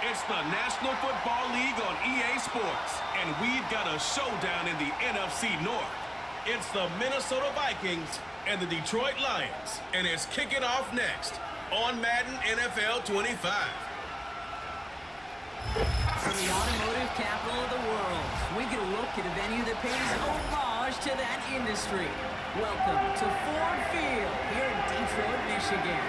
It's the National Football League on EA Sports, and we've got a showdown in the NFC North. It's the Minnesota Vikings and the Detroit Lions, and it's kicking off next on Madden NFL 25. From the automotive capital of the world, we get a look at a venue that pays homage to that industry. Welcome to Ford Field here in Detroit, Michigan.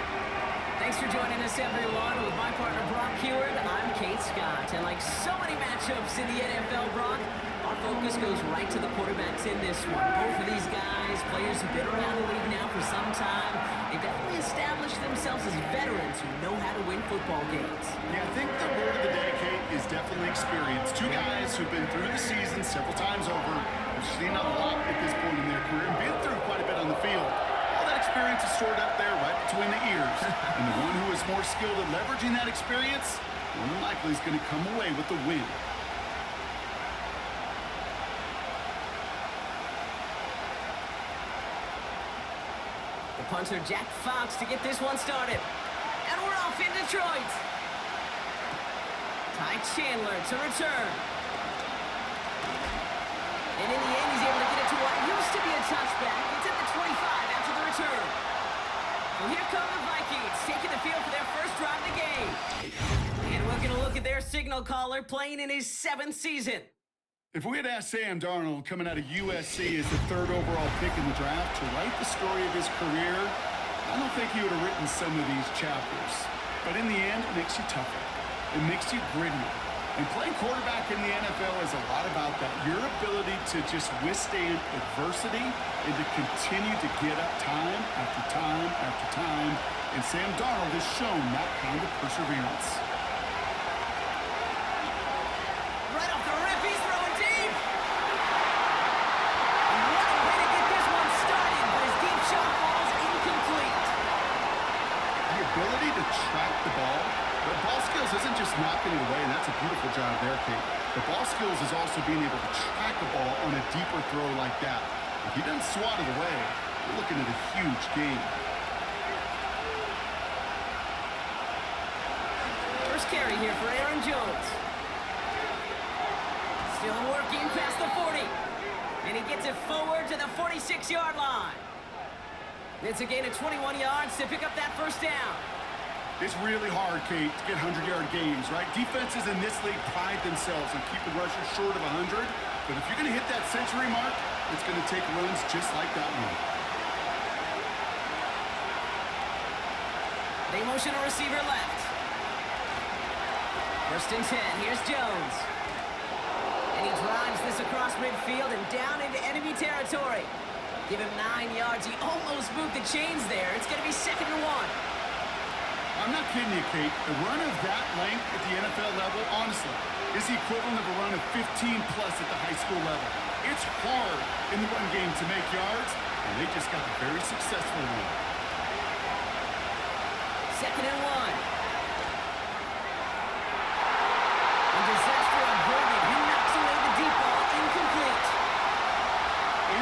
Thanks for joining us, everyone. With my partner, Brock Heward, I'm Kate Scott. And like so many matchups in the NFL, Brock, our focus goes right to the quarterbacks in this one. Both of these guys, players who've been around the league now for some time, they definitely established themselves as veterans who know how to win football games. Yeah, I think the word of the day, Kate, is definitely experience. Two guys who've been through the season several times over, have seen a lot at this point in their career, and been through quite a bit on the field. All that experience is stored up there right between the ears. And the one who is more skilled at leveraging that experience, more than likely is going to come away with the win. The punter, Jack Fox, to get this one started. And we're off in Detroit. Ty Chandler to return. And in the end, he's able to get it to what used to be a touchback. It's at the 25 after the return. Well, here come the Vikings, taking the field for their first drive of the game. And we're going to look at their signal caller playing in his 7th season. If we had asked Sam Darnold, coming out of USC as the 3rd overall pick in the draft, to write the story of his career, I don't think he would have written some of these chapters. But in the end, it makes you tougher. It makes you grittier. And playing quarterback in the NFL is a lot about that. Your ability to just withstand adversity and to continue to get up time after time after time. And Sam Darnold has shown that kind of perseverance. Right off the rip, he's throwing deep. And what a way to get this one started, but his deep shot falls incomplete. The ability to track the ball. But ball skills isn't just knocking it away, and that's a beautiful job there, Kate. The ball skills is also being able to track the ball on a deeper throw like that. If he doesn't swat it away, we're looking at a huge game. First carry here for Aaron Jones. Still working past the 40. And he gets it forward to the 46-yard line. It's a gain of 21 yards to pick up that first down. It's really hard, Kate, to get 100-yard games, right? Defenses in this league pride themselves on keeping rushers short of 100. But if you're going to hit that century mark, it's going to take runs just like that one. They motion a receiver left. First and 10. Here's Jones. And he drives this across midfield and down into enemy territory. Give him 9 yards. He almost moved the chains there. It's going to be 2nd and 1. I'm not kidding you, Kate. A run of that length at the NFL level, honestly, is the equivalent of a run of 15-plus at the high school level. It's hard in the run game to make yards, and they just got a very successful one. 2nd and 1. And disaster averted. He knocks away the deep ball, incomplete.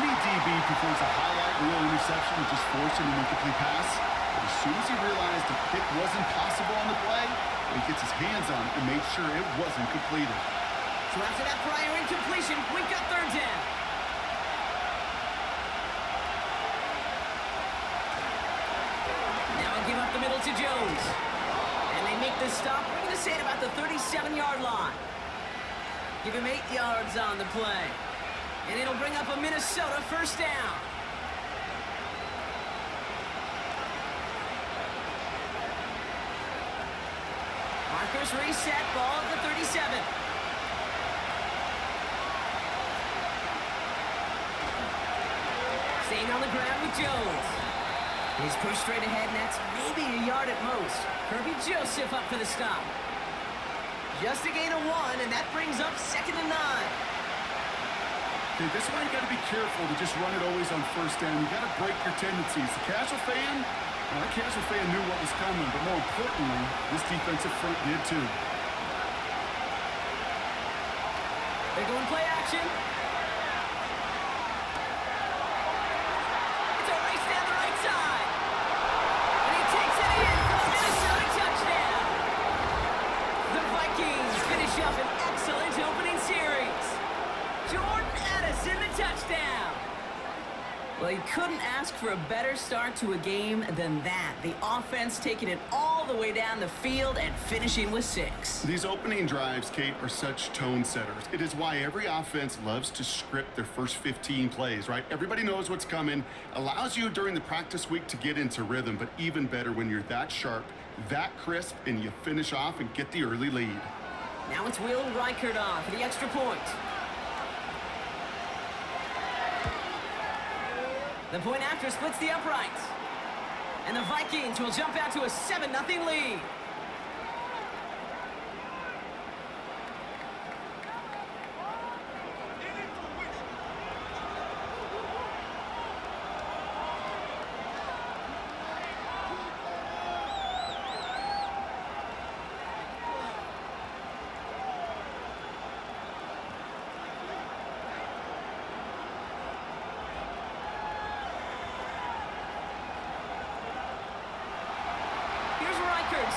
Any DB prefers a highlight reel interception and just force an incomplete pass. But as soon as he realized the pick wasn't possible on the play, he gets his hands on it and made sure it wasn't completed. So after that prior incompletion, we've got 3rd down. Now I'll give up the middle to Jones. And they make the stop. We're going to say at about the 37-yard line. Give him 8 yards on the play. And it'll bring up a Minnesota first down. Markers reset, ball at the 37. Staying on the ground with Jones. He's pushed straight ahead, and that's maybe a yard at most. Kirby Joseph up for the stop. Just a gain of 1, and that brings up 2nd and 9. Okay, this is why you got to be careful to just run it always on first down. You got to break your tendencies. The casual fan, well, that casual fan knew what was coming, but more importantly, this defensive front did too. They're going play action. It's a race down the right side. And he takes it in for the Minnesota touchdown. The Vikings Well, you couldn't ask for a better start to a game than that. The offense taking it all the way down the field and finishing with 6. These opening drives, Kate, are such tone setters. It is why every offense loves to script their first 15 plays, right? Everybody knows what's coming, allows you during the practice week to get into rhythm, but even better when you're that sharp, that crisp, and you finish off and get the early lead. Now it's Will Reichert on for the extra point. The point after splits the uprights. And the Vikings will jump out to a 7-0 lead.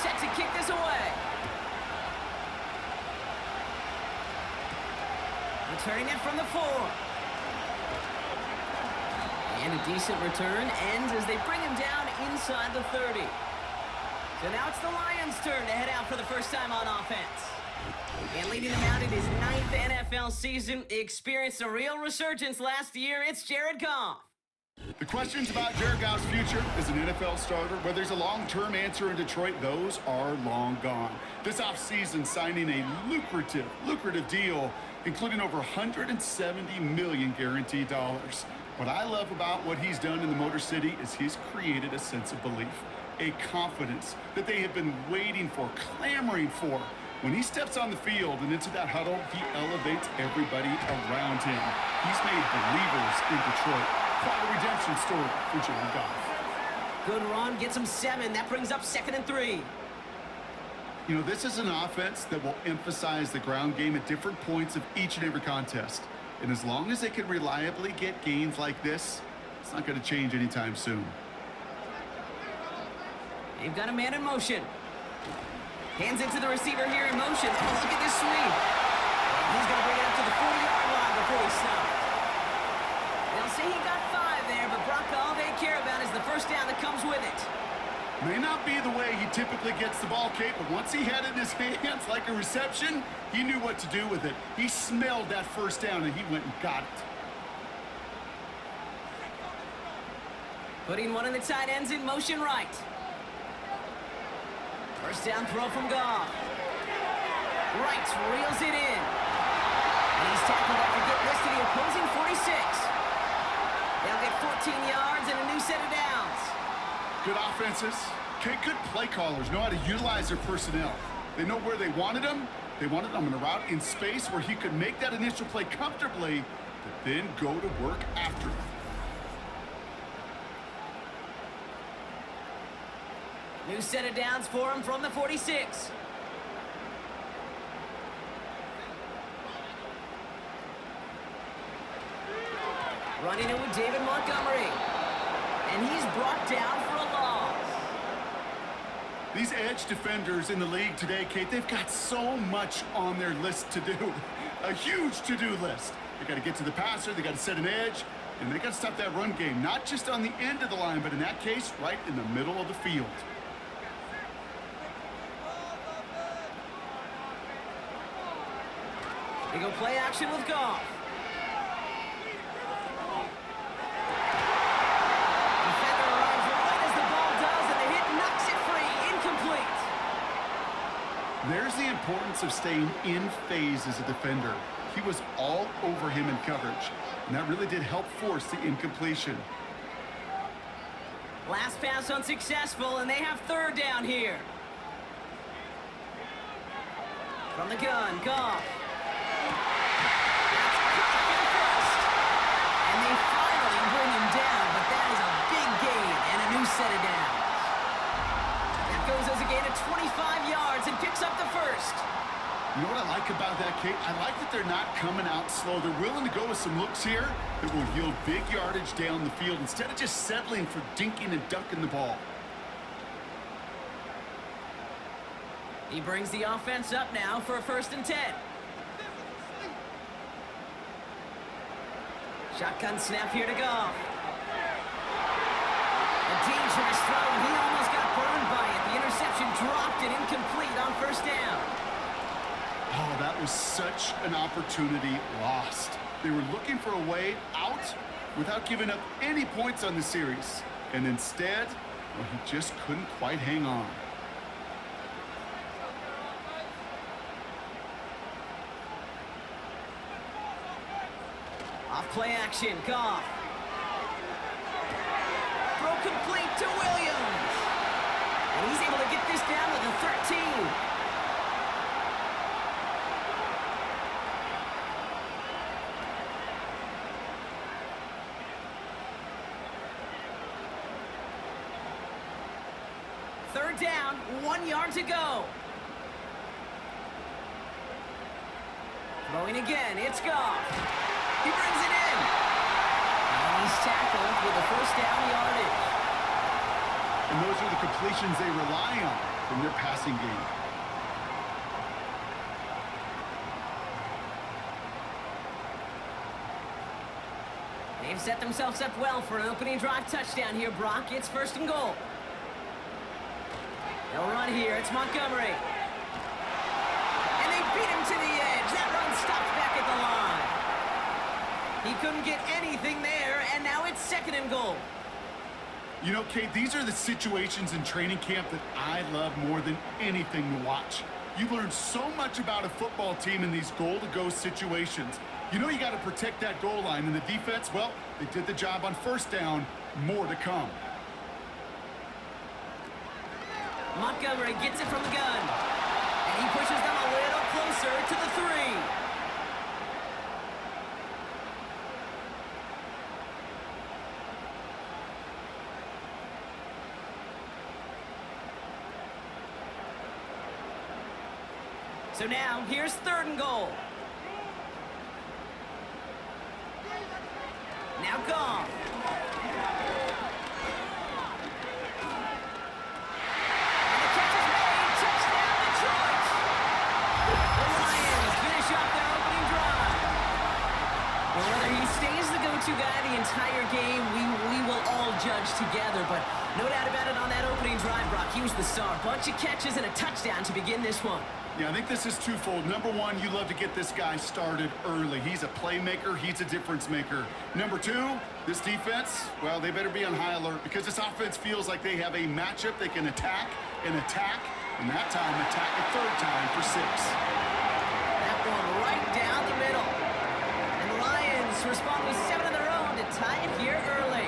Set to kick this away. Returning it from the 4. And a decent return ends as they bring him down inside the 30. So now it's the Lions' turn to head out for the first time on offense. And leading them out in his 9th NFL season, he experienced a real resurgence last year. It's Jared Goff. The questions about Jared Goff's future as an NFL starter, whether there's a long-term answer in Detroit, those are long gone. This offseason, signing a lucrative deal, including over $170 million guaranteed dollars. What I love about what he's done in the Motor City is he's created a sense of belief, a confidence that they have been waiting for, clamoring for. When he steps on the field and into that huddle, he elevates everybody around him. He's made believers in Detroit. Quite a redemption story for Jared Goff. Good run, gets him 7. That brings up 2nd and 3. You know, this is an offense that will emphasize the ground game at different points of each and every contest. And as long as they can reliably get gains like this, it's not going to change anytime soon. They've got a man in motion. Hands it to the receiver here in motion. Oh, look at this sweep. He's going to bring it up to the 40-yard line before he stops. They'll say he got 5 there, but Brock, all they care about is the first down that comes with it. May not be the way he typically gets the ball, Kate, but once he had it in his hands like a reception, he knew what to do with it. He smelled that first down, and he went and got it. Putting one of the tight ends in motion right. First down throw from Goff. Wright reels it in. And he's tackled after getting this to the opposing 46. They'll get 14 yards and a new set of downs. Good offenses. Okay, good play callers know how to utilize their personnel. They know where they wanted them. They wanted them in a route in space where he could make that initial play comfortably, but then go to work after it. New set of downs for him from the 46. Running it with David Montgomery. And he's brought down for a loss. These edge defenders in the league today, Kate, they've got so much on their list to do. A huge to-do list. They got to get to the passer, they got to set an edge, and they got to stop that run game, not just on the end of the line, but in that case, right in the middle of the field. They go play action with Goff. Defender arrives right as the ball does, and the hit knocks it free. Incomplete. There's the importance of staying in phase as a defender. He was all over him in coverage, and that really did help force the incompletion. Last pass unsuccessful, and they have 3rd down here. From the gun, Goff. And they finally bring him down, but that is a big gain and a new set of downs. That goes as a gain of 25 yards and picks up the 1st. You know what I like about that, Kate? I like that they're not coming out slow. They're willing to go with some looks here that will yield big yardage down the field instead of just settling for dinking and dunking the ball. He brings the offense up now for a 1st and 10. Shotgun snap here to Goff. A dangerous throw, and he almost got burned by it. The interception dropped it incomplete on first down. Oh, that was such an opportunity lost. They were looking for a way out without giving up any points on the series. And instead, well, he just couldn't quite hang on. Off play action, Goff. Throw complete to Williams. And he's able to get this down to the 13. Third down, 1 yard to go. Throwing again, it's Goff. He brings it in. And he's tackled with a first down yardage. And those are the completions they rely on from their passing game. They've set themselves up well for an opening drive touchdown here, Brock. It's first and goal. They'll run here. It's Montgomery. And they beat him to the edge. That run stopped back at the line. He couldn't get anything there, and now it's second and goal. You know, Kate, these are the situations in training camp that I love more than anything to watch. You learn so much about a football team in these goal-to-go situations. You know you got to protect that goal line, and the defense, well, they did the job on first down. More to come. Montgomery gets it from the gun. And he pushes them a little closer to the 3. So now, here's third and goal. Now Goff. And the catch is made. Touchdown, Detroit. The Lions finish off their opening drive. Well, whether he stays the go-to guy the entire game, we will all judge together. But no doubt about it, on that opening drive, Brock, he was the star. Bunch of catches and a touchdown to begin this one. Yeah, I think this is twofold. Number one, you love to get this guy started early. He's a playmaker. He's a difference maker. Number two, this defense, well, they better be on high alert because this offense feels like they have a matchup they can attack, and that time attack a third time for 6. That one right down the middle. And the Lions respond with 7 of their own to tie it here early.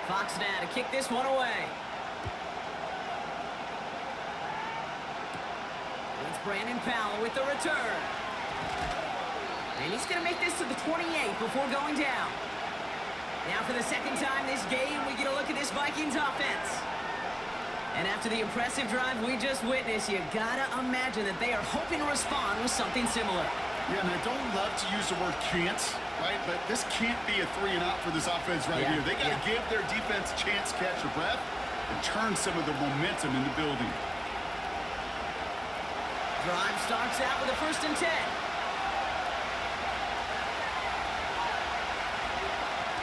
Fox now to kick this one away. It's Brandon Powell with the return. And he's going to make this to the 28 before going down. Now for the second time this game, we get a look at this Vikings offense. And after the impressive drive we just witnessed, you got to imagine that they are hoping to respond with something similar. Yeah, and I don't love to use the word can't, right? But this can't be a 3-and-out for this offense right here. They got to give their defense a chance to catch a breath and turn some of the momentum in the building. Drive starts out with a 1st and 10.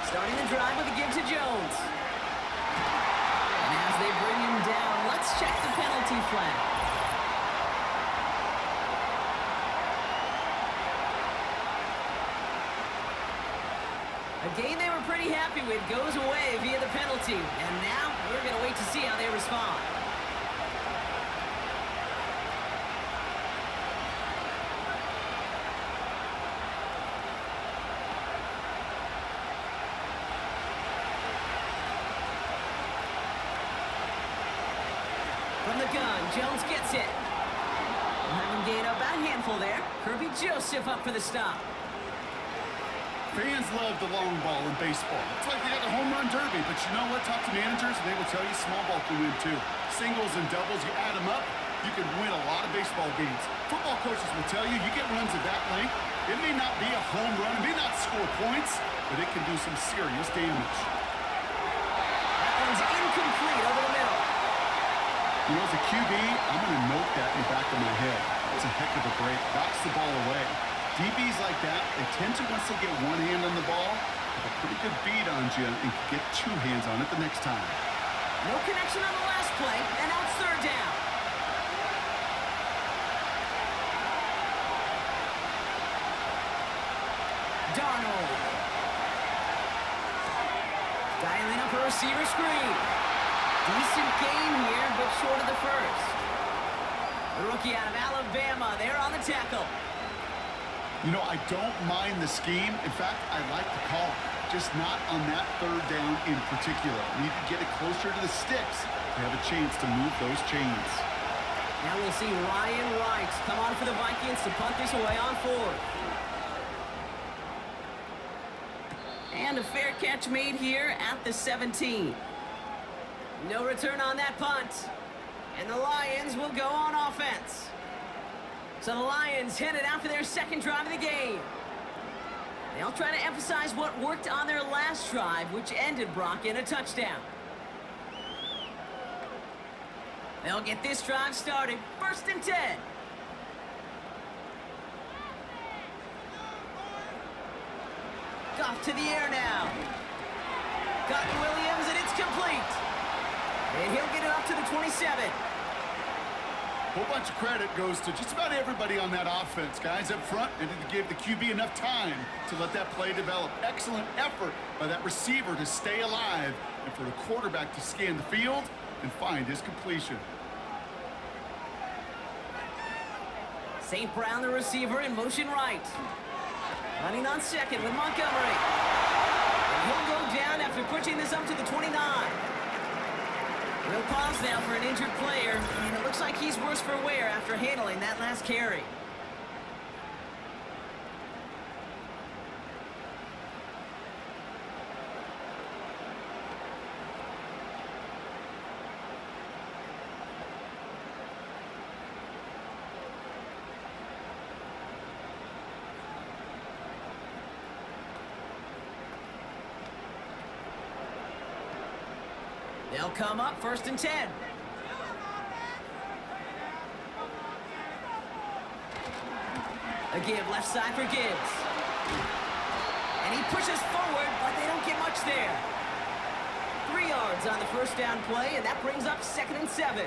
Starting the drive with a give to Jones. And as they bring him down, let's check the penalty flag. A game they were pretty happy with goes away via the penalty. And now we're going to wait to see how they respond. From the gun, Jones gets it. Having gained about a handful there. Kirby Joseph up for the stop. Fans love the long ball in baseball. It's like they got the home run derby, but you know what? Talk to managers, and they will tell you small ball can win too. Singles and doubles, you add them up, you can win a lot of baseball games. Football coaches will tell you, you get runs of that length, it may not be a home run, it may not score points, but it can do some serious damage. That one's incomplete over the middle. You know, as a QB, I'm going to note that in the back of my head. That's a heck of a break. Knocks the ball away. DBs like that, they tend to, once they get one hand on the ball, have a pretty good beat on you and can get two hands on it the next time. No connection on the last play, and now it's third down. Darnold. Dialing up a receiver screen. Decent gain here, but short of the first. The rookie out of Alabama, there on the tackle. You know, I don't mind the scheme. In fact, I like the call. Just not on that third down in particular. Need to get it closer to the sticks to have a chance to move those chains. Now we'll see Ryan Wright come on for the Vikings to punt this away on fourth. And a fair catch made here at the 17. No return on that punt. And the Lions will go on offense. So the Lions headed out for their second drive of the game. They'll try to emphasize what worked on their last drive, which ended, Brock, in a touchdown. They'll get this drive started. 1st and 10. Goff to the air now. Got Williams, and it's complete. And he'll get it up to the 27. A whole bunch of credit goes to just about everybody on that offense. Guys up front, and to give the QB enough time to let that play develop. Excellent effort by that receiver to stay alive and for the quarterback to scan the field and find his completion. St. Brown, the receiver, in motion right. Running on second with Montgomery. And he'll go down after pushing this up to the 29. We'll pause now for an injured player, and it looks like he's worse for wear after handling that last carry. They'll come up 1st and 10. A give left side for Gibbs. And he pushes forward, but they don't get much there. 3 yards on the first down play, and that brings up 2nd and 7.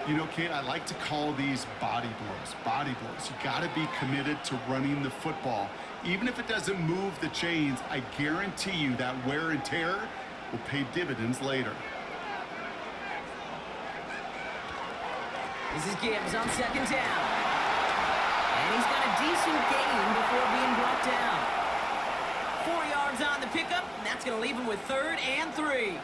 You know, Kate, I like to call these body blows. Body blows. You got to be committed to running the football. Even if it doesn't move the chains, I guarantee you that wear and tear will pay dividends later. This is Gibbs on 2nd down. And he's got a decent gain before being brought down. 4 yards on the pickup, and that's going to leave him with 3rd and 3.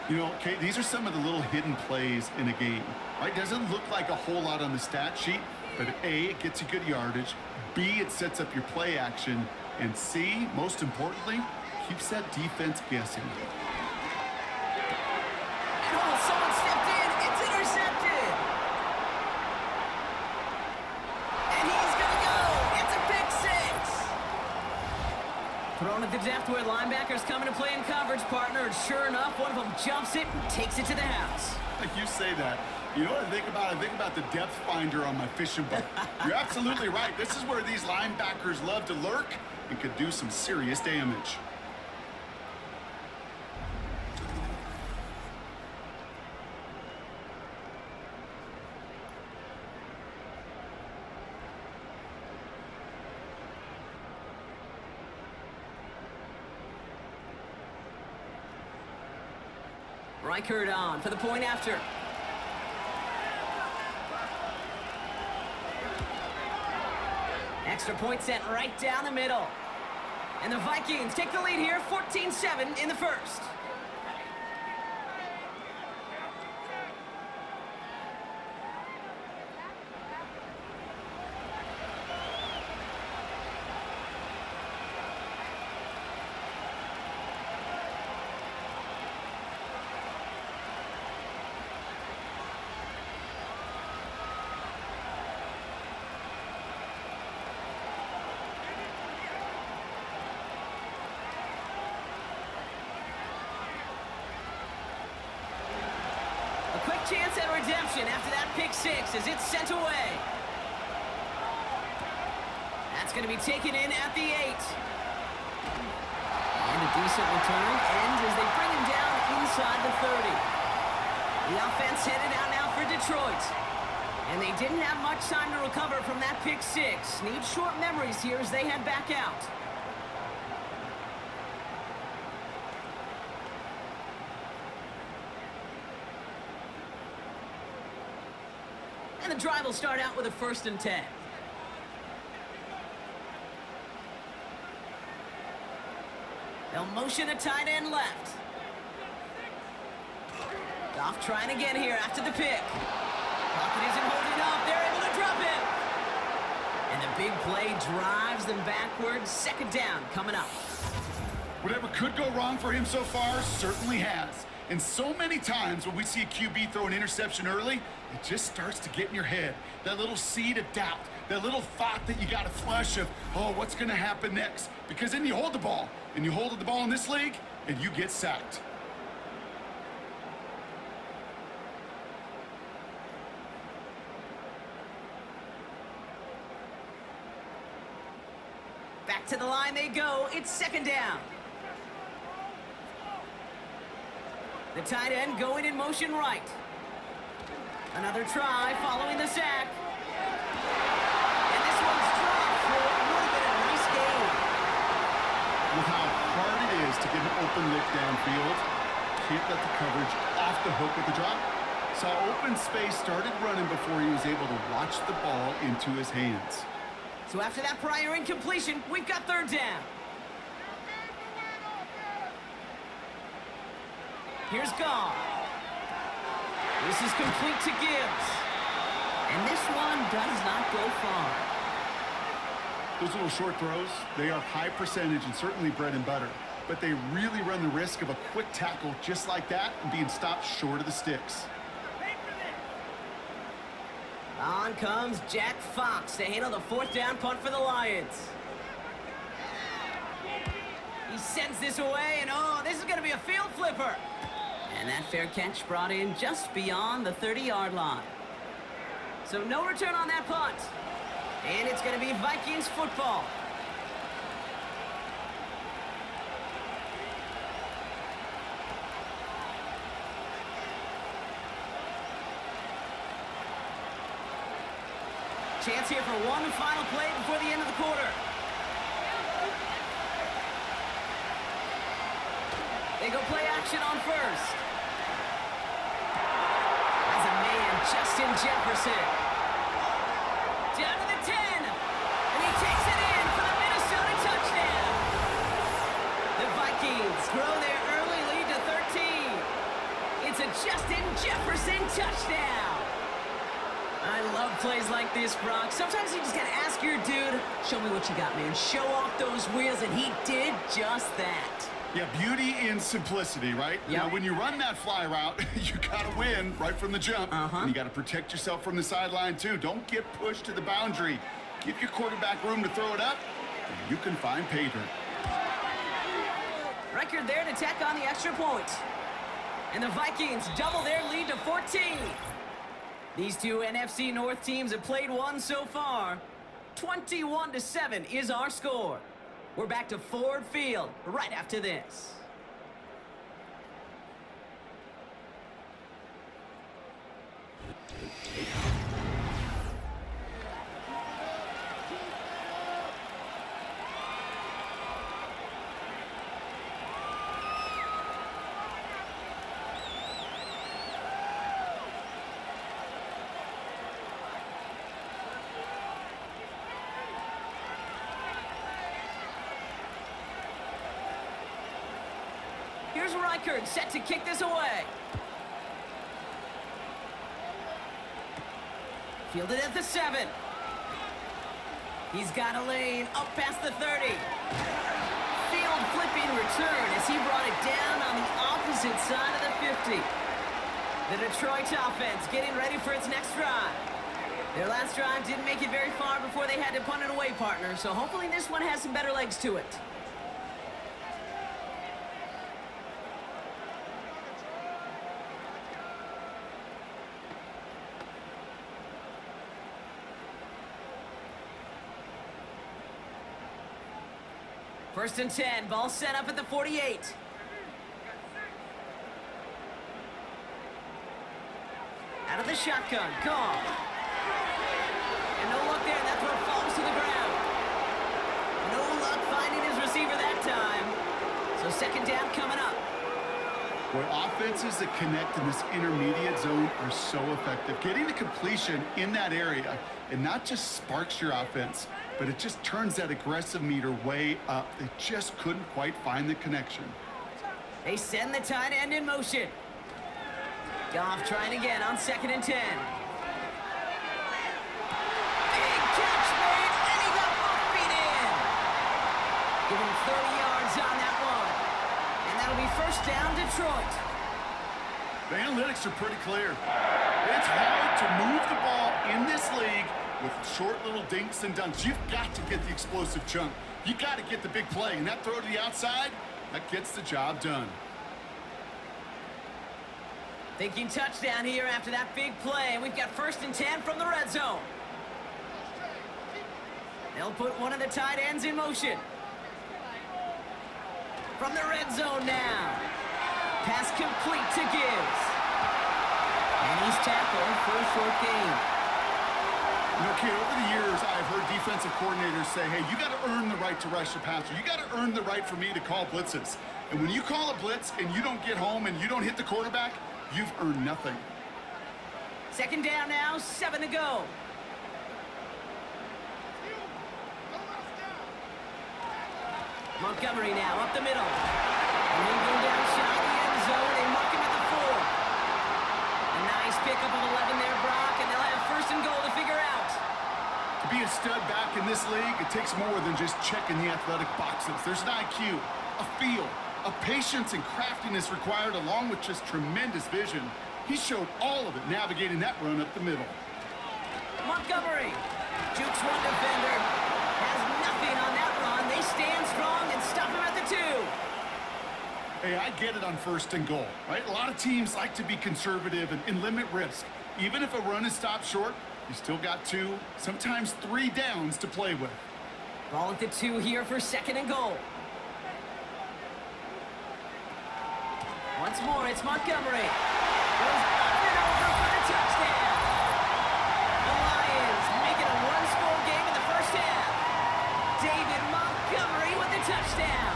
You know, Kate, these are some of the little hidden plays in a game. Right? Doesn't look like a whole lot on the stat sheet, but A, it gets you good yardage. B, it sets up your play action. And C, most importantly, keeps that defense guessing. Oh, someone stepped in. It's intercepted. And he's going to go. It's a pick 6. Thrown at the depth where linebackers coming to play in coverage, partner. And sure enough, one of them jumps it and takes it to the house. Like you say that. You know what I think about? I think about the depth finder on my fishing boat. You're absolutely right. This is where these linebackers love to lurk and could do some serious damage. Reichert on for the point after. Extra point sent right down the middle. And the Vikings take the lead here, 14-7 in the first. Chance at redemption after that pick six as it's sent away. That's going to be taken in at the 8. And a decent return ends as they bring him down inside the 30. The offense headed out now for Detroit. And they didn't have much time to recover from that pick six. Need short memories here as they head back out. And the drive will start out with a 1st and 10. They'll motion a tight end left. Goff trying again here after the pick. Pocket isn't holding up. They're able to drop it. And the big play drives them backwards. 2nd down coming up. Whatever could go wrong for him so far certainly has. And so many times when we see a QB throw an interception early, it just starts to get in your head. That little seed of doubt, that little thought that you got to flush of, oh, what's going to happen next? Because then you hold the ball, and you hold the ball in this league, and you get sacked. Back to the line they go. It's 2nd down. The tight end going in motion right. Another try following the sack. And this one's dropped for what would have been a nice game. With how hard it is to get an open look downfield, can't let the coverage off the hook with the drop. Saw open space, started running before he was able to watch the ball into his hands. So after that prior incompletion, we've got 3rd down. Here's Goff. This is complete to Gibbs. And this one does not go far. Those little short throws, they are high percentage and certainly bread and butter. But they really run the risk of a quick tackle just like that and being stopped short of the sticks. On comes Jack Fox to handle the 4th down punt for the Lions. He sends this away, and oh, this is going to be a field flipper. And that fair catch brought in just beyond the 30-yard line. So no return on that punt. And it's going to be Vikings football. Chance here for one final play before the end of the quarter. They go play action on 1st. As a man, Justin Jefferson. Down to the 10. And he takes it in for the Minnesota touchdown. The Vikings grow their early lead to 13. It's a Justin Jefferson touchdown. I love plays like this, Brock. Sometimes you just gotta ask your dude, show me what you got, man. Show off those wheels, and he did just that. Yeah, beauty in simplicity, right? Yep. Now, when you run that fly route, you gotta win right from the jump. And you gotta protect yourself from the sideline, too. Don't get pushed to the boundary. Give your quarterback room to throw it up, and you can find pay dirt. Record there to tack on the extra point. And the Vikings double their lead to 14. These two NFC North teams have played one so far. 21-7 is our score. We're back to Ford Field right after this. Here's Reichard set to kick this away. Fielded at the 7. He's got a lane up past the 30. Field flipping return as he brought it down on the opposite side of the 50. The Detroit offense getting ready for its next drive. Their last drive didn't make it very far before they had to punt it away, partner, so hopefully this one has some better legs to it. First and 10, ball set up at the 48. Out of the shotgun, Goff. And no luck there, that throw falls to the ground. No luck finding his receiver that time. So second down coming up. Boy, offenses that connect in this intermediate zone are so effective. Getting a completion in that area, it not just sparks your offense, but it just turns that aggressive meter way up. They just couldn't quite find the connection. They send the tight end in motion. Goff trying again on second and 10. Big catch made, and he got both feet in. Give him 30 yards on that one. And that'll be first down, Detroit. The analytics are pretty clear. It's hard to move the ball in this league with short little dinks and dunks. You've got to get the explosive chunk. You got to get the big play. And that throw to the outside, that gets the job done. Thinking touchdown here after that big play. And we've got first and 10 from the red zone. They'll put one of the tight ends in motion. From the red zone now. Pass complete to Gibbs. And he's tackled for a short gain. You know, kid, over the years, I've heard defensive coordinators say, hey, you got to earn the right to rush the passer. You got to earn the right for me to call blitzes. And when you call a blitz and you don't get home and you don't hit the quarterback, you've earned nothing. Second down now, 7 to go. Montgomery now up the middle. And he'll go down shy of the end zone. They mark him at the 4. A nice pickup of 11 there, Brock, and they'll have first and goal to figure out. To be a stud back in this league, it takes more than just checking the athletic boxes. There's an IQ, a feel, a patience and craftiness required along with just tremendous vision. He showed all of it navigating that run up the middle. Montgomery jukes one defender. Has nothing on that run. They stand strong and stop him at the 2. Hey, I get it on first and goal, right? A lot of teams like to be conservative and limit risk. Even if a run is stopped short, you still got 2, sometimes 3 downs to play with. Ball at the 2 here for second and goal. Once more, it's Montgomery. Goes up and over for the touchdown. The Lions make it a one-score game in the first half. David Montgomery with the touchdown.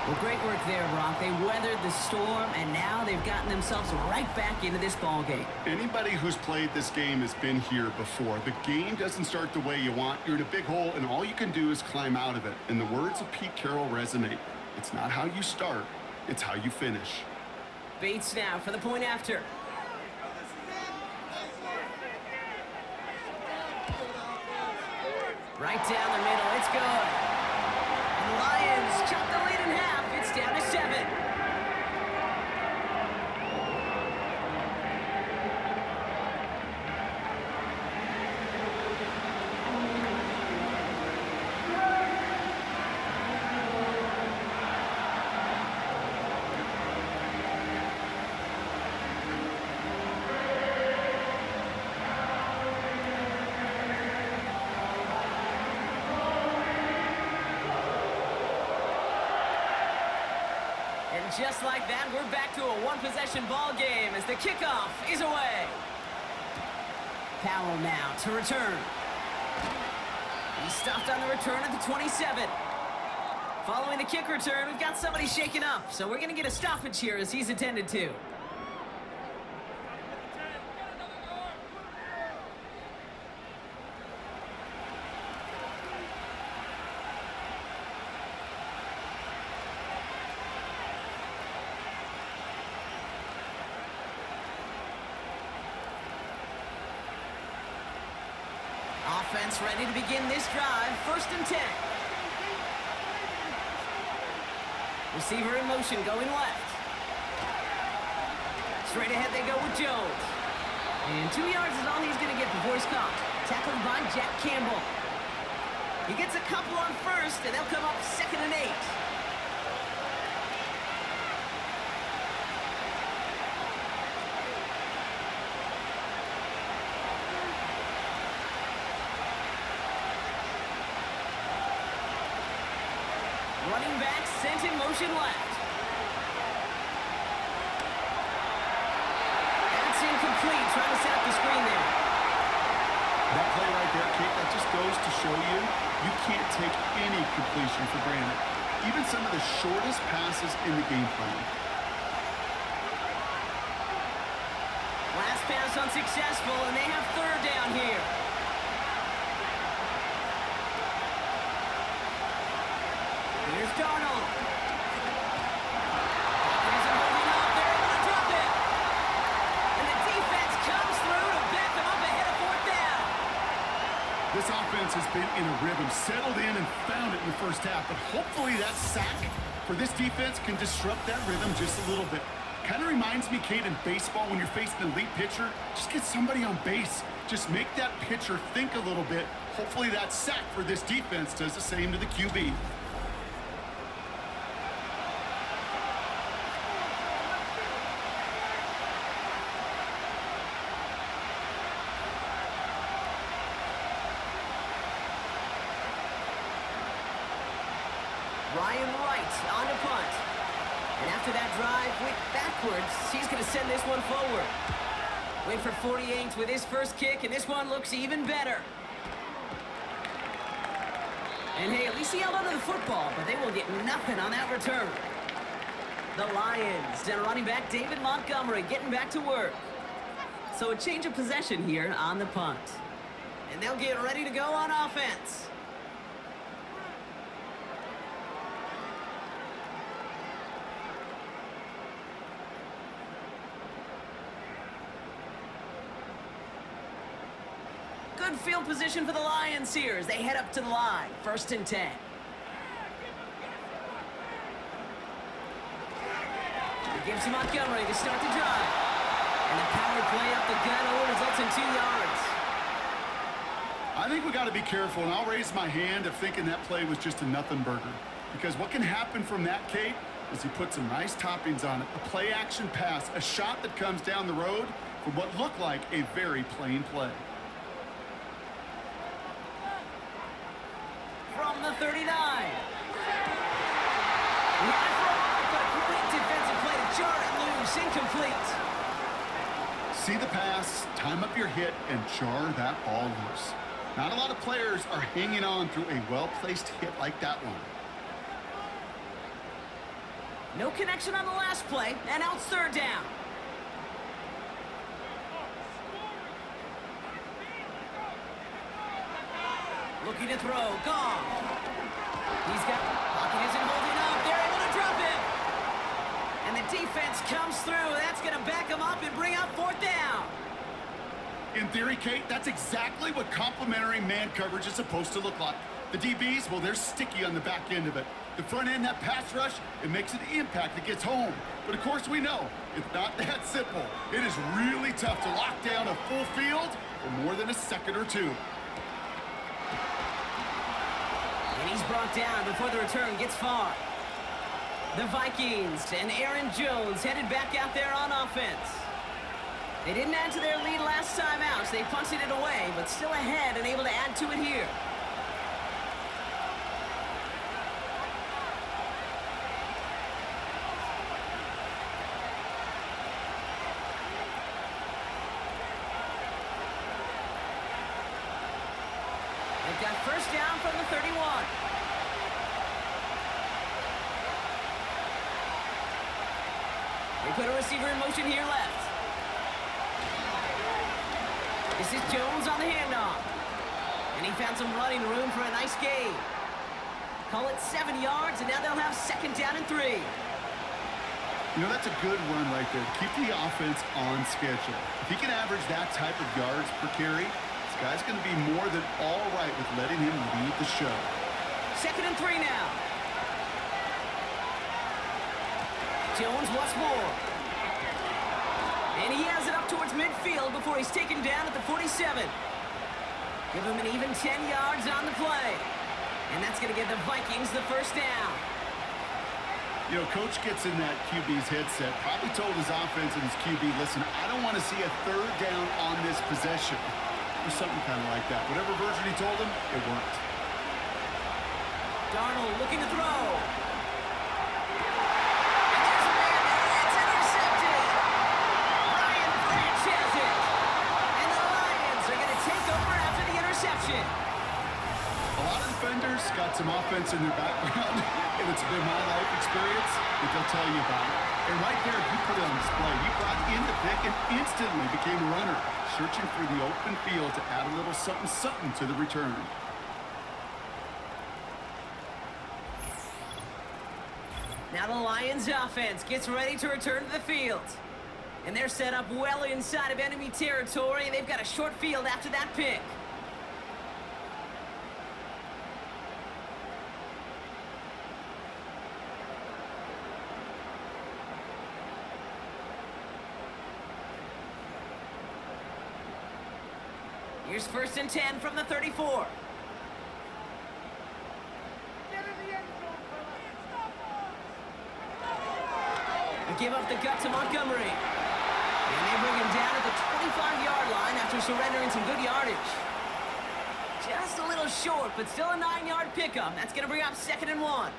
Well, great work there, Brock. They weathered the storm, and now they've gotten themselves right back into this ball game. Anybody who's played this game has been here before. The game doesn't start the way you want. You're in a big hole, and all you can do is climb out of it. And the words of Pete Carroll resonate. It's not how you start, it's how you finish. Bates now for the point after. Right down the middle, it's good. And the Lions chop the lead in half. It's down to 7. Just like that, we're back to a one-possession ball game as the kickoff is away. Powell now to return. He stopped on the return at the 27. Following the kick return, we've got somebody shaken up, so we're going to get a stoppage here as he's attended to. Offense ready to begin this drive. First and 10. Receiver in motion, going left. Straight ahead they go with Jones. And 2 yards is all he's going to get before he's caught. Tackled by Jack Campbell. He gets a couple on first, and they'll come up second and 8. Running back sent in motion left. That's incomplete. Trying to set up the screen there. That play right there, Kate, that just goes to show you, you can't take any completion for granted. Even some of the shortest passes in the game plan. Last pass unsuccessful, and they have third down here. Here's Darnold. Here's a holding up. They're able to drop it. And the defense comes through to back them up ahead of fourth down. This offense has been in a rhythm, settled in and found it in the first half. But hopefully that sack for this defense can disrupt that rhythm just a little bit. Kind of reminds me, Kate, in baseball when you're facing an elite pitcher, just get somebody on base. Just make that pitcher think a little bit. Hopefully that sack for this defense does the same to the QB. Ryan Wright on to punt. And after that drive, went backwards. He's going to send this one forward. Wait for 48 with his first kick, and this one looks even better. And hey, at least he held onto the football, but they will get nothing on that return. The Lions and running back David Montgomery getting back to work. So a change of possession here on the punt. And they'll get ready to go on offense. Good field position for the Lions here as they head up to the line. 1st and 10. It gives to Montgomery to start the drive. And the power play up the gut only results in 2 yards. I think we got to be careful, and I'll raise my hand of thinking that play was just a nothing burger. Because what can happen from that, Kate, is he put some nice toppings on it. A play-action pass, a shot that comes down the road for what looked like a very plain play. From the 39. Right for a mark, but a great defensive play to jar it loose. Incomplete. See the pass, time up your hit, and jar that ball loose. Not a lot of players are hanging on through a well-placed hit like that one. No connection on the last play, and now it's 3rd down. Looking to throw, Goff. He's got, pocket isn't holding up, they're able to drop it. And the defense comes through, that's gonna back him up and bring up 4th down. In theory, Kate, that's exactly what complementary man coverage is supposed to look like. The DBs, well, they're sticky on the back end of it. The front end, that pass rush, it makes an impact that gets home. But of course we know, it's not that simple. It is really tough to lock down a full field for more than a second or two. And he's brought down before the return gets far. The Vikings and Aaron Jones headed back out there on offense. They didn't add to their lead last time out, so they punted it away, but still ahead and able to add to it here. They've got 1st down from the 31. They put a receiver in motion here left. This is Jones on the handoff. And he found some running room for a nice gain. Call it 7 yards, and now they'll have 2nd down and 3. You know, that's a good run right there. Keep the offense on schedule. If he can average that type of yards per carry, this guy's going to be more than all right with letting him lead the show. 2nd and 3 now. Jones once more. And he has it up towards midfield before he's taken down at the 47. Give him an even 10 yards on the play. And that's going to give the Vikings the 1st down. You know, Coach gets in that QB's headset, probably told his offense and his QB, listen, I don't want to see a 3rd down on this possession. Or something kind of like that. Whatever version he told him, it worked. Darnold looking to throw. defense in their background, and it's been my life experience that they'll tell you about it. And right there, he put it on display. He brought in the pick and instantly became a runner, searching for the open field to add a little something to the return. Now the Lions offense gets ready to return to the field. And they're set up well inside of enemy territory, and they've got a short field after that pick. Here's 1st and 10 from the 34. They give up the gut to Montgomery. And they bring him down at the 25-yard line after surrendering some good yardage. Just a little short, but still a 9-yard pickup. That's going to bring up 2nd and 1.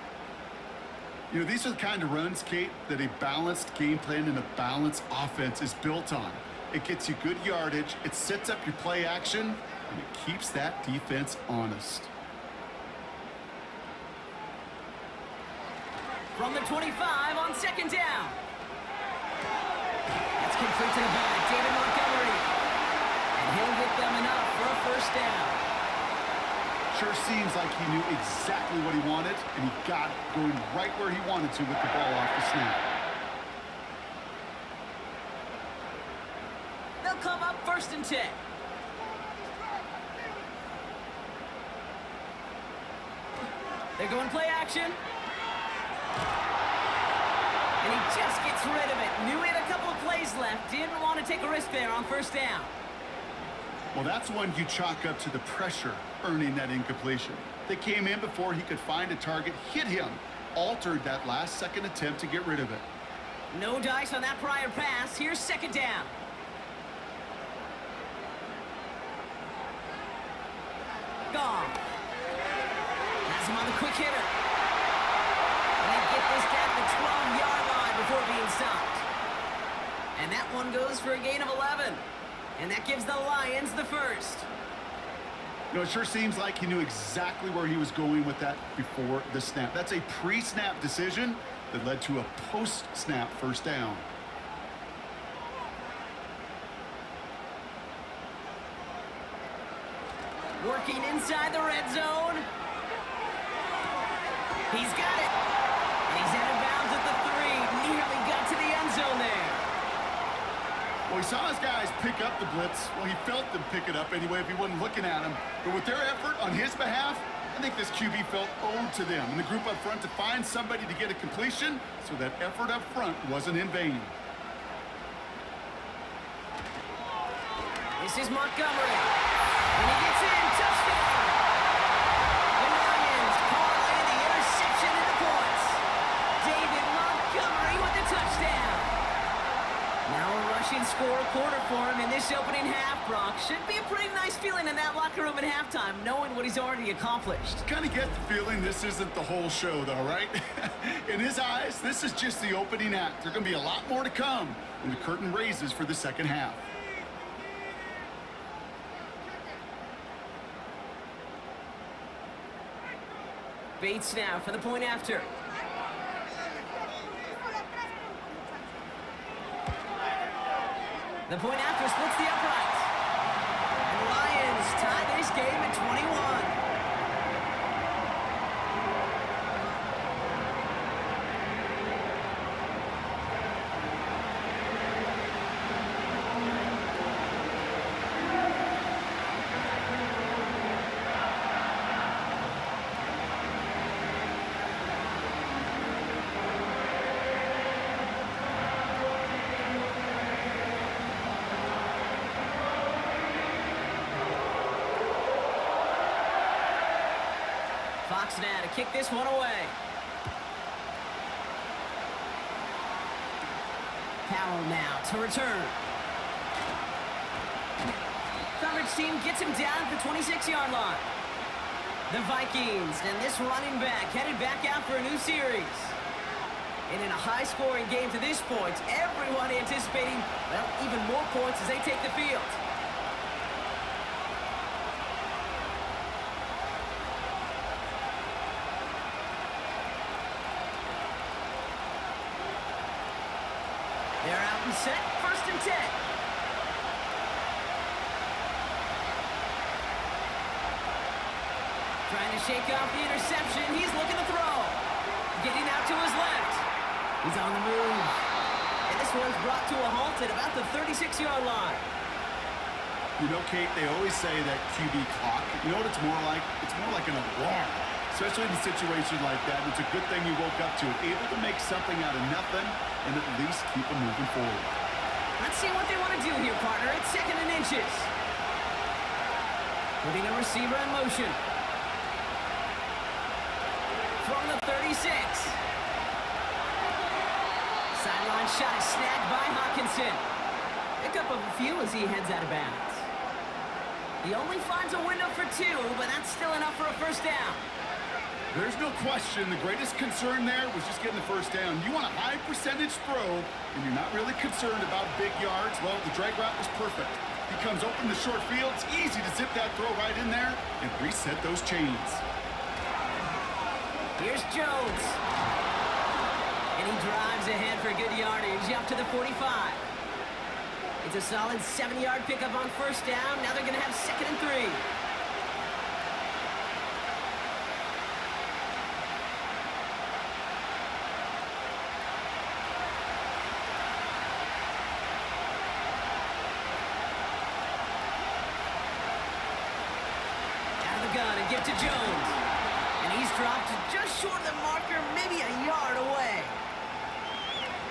You know, these are the kind of runs, Kate, that a balanced game plan and a balanced offense is built on. It gets you good yardage, it sets up your play action, and it keeps that defense honest. From the 25 on 2nd down. That's complete to the back, David Montgomery. And he'll get them enough for a 1st down. Sure seems like he knew exactly what he wanted, and he got it going right where he wanted to with the ball off the snap. They'll come up 1st and 10. They're going play action. And he just gets rid of it. Knew he had a couple of plays left. Didn't want to take a risk there on 1st down. Well, that's one you chalk up to the pressure earning that incompletion. They came in before he could find a target, hit him, altered that last-second attempt to get rid of it. No dice on that prior pass. Here's 2nd down. Gone. Has him on the quick hitter. And they get this down to the 12-yard line before being stopped. And that one goes for a gain of 11. And that gives the Lions the 1st. You know, it sure seems like he knew exactly where he was going with that before the snap. That's a pre-snap decision that led to a post-snap 1st down. Working inside the red zone. He's got it. And he's out of bounds at the 3. Nearly got to the end zone there. Well, he saw his guys pick up the blitz. Well, he felt them pick it up anyway if he wasn't looking at him. But with their effort on his behalf, I think this QB felt owed to them and the group up front to find somebody to get a completion so that effort up front wasn't in vain. This is Montgomery. And he gets in. Touchdown. The Lions parlay the interception into points. David Montgomery with the touchdown. Now a rushing score quarter for him in this opening half, Brock. Should be a pretty nice feeling in that locker room at halftime, knowing what he's already accomplished. Kind of get the feeling this isn't the whole show, though, right? In his eyes, this is just the opening act. There's going to be a lot more to come when the curtain raises for the 2nd half. Bates now for the point after. The point after splits the uprights. And the Lions tie this game at 21. Fox now to kick this one away. Powell now to return. Coverage team gets him down at the 26-yard line. The Vikings and this running back headed back out for a new series. And in a high-scoring game to this point, everyone anticipating, well, even more points as they take the field. They're out and set, 1st and 10. Trying to shake off the interception. He's looking to throw. Getting out to his left. He's on the move. And this one's brought to a halt at about the 36-yard line. You know, Kate, they always say that QB clock. You know what it's more like? It's more like an alarm, especially in a situation like that. It's a good thing you woke up to it, able to make something out of nothing and at least keep them moving forward. Let's see what they want to do here, partner. It's 2nd and inches. Putting a receiver in motion. From the 36. Sideline shot is snagged by Hawkinson. Pick up of a few as he heads out of bounds. He only finds a window for 2, but that's still enough for a 1st down. There's no question the greatest concern there was just getting the 1st down. You want a high percentage throw, and you're not really concerned about big yards. Well, the drag route was perfect. He comes open the short field. It's easy to zip that throw right in there and reset those chains. Here's Jones. And he drives ahead for good yardage up to the 45. It's a solid 7-yard pickup on 1st down. Now they're going to have 2nd and 3. Out of the gun and give to Jones. And he's dropped just short of the marker, maybe a yard away.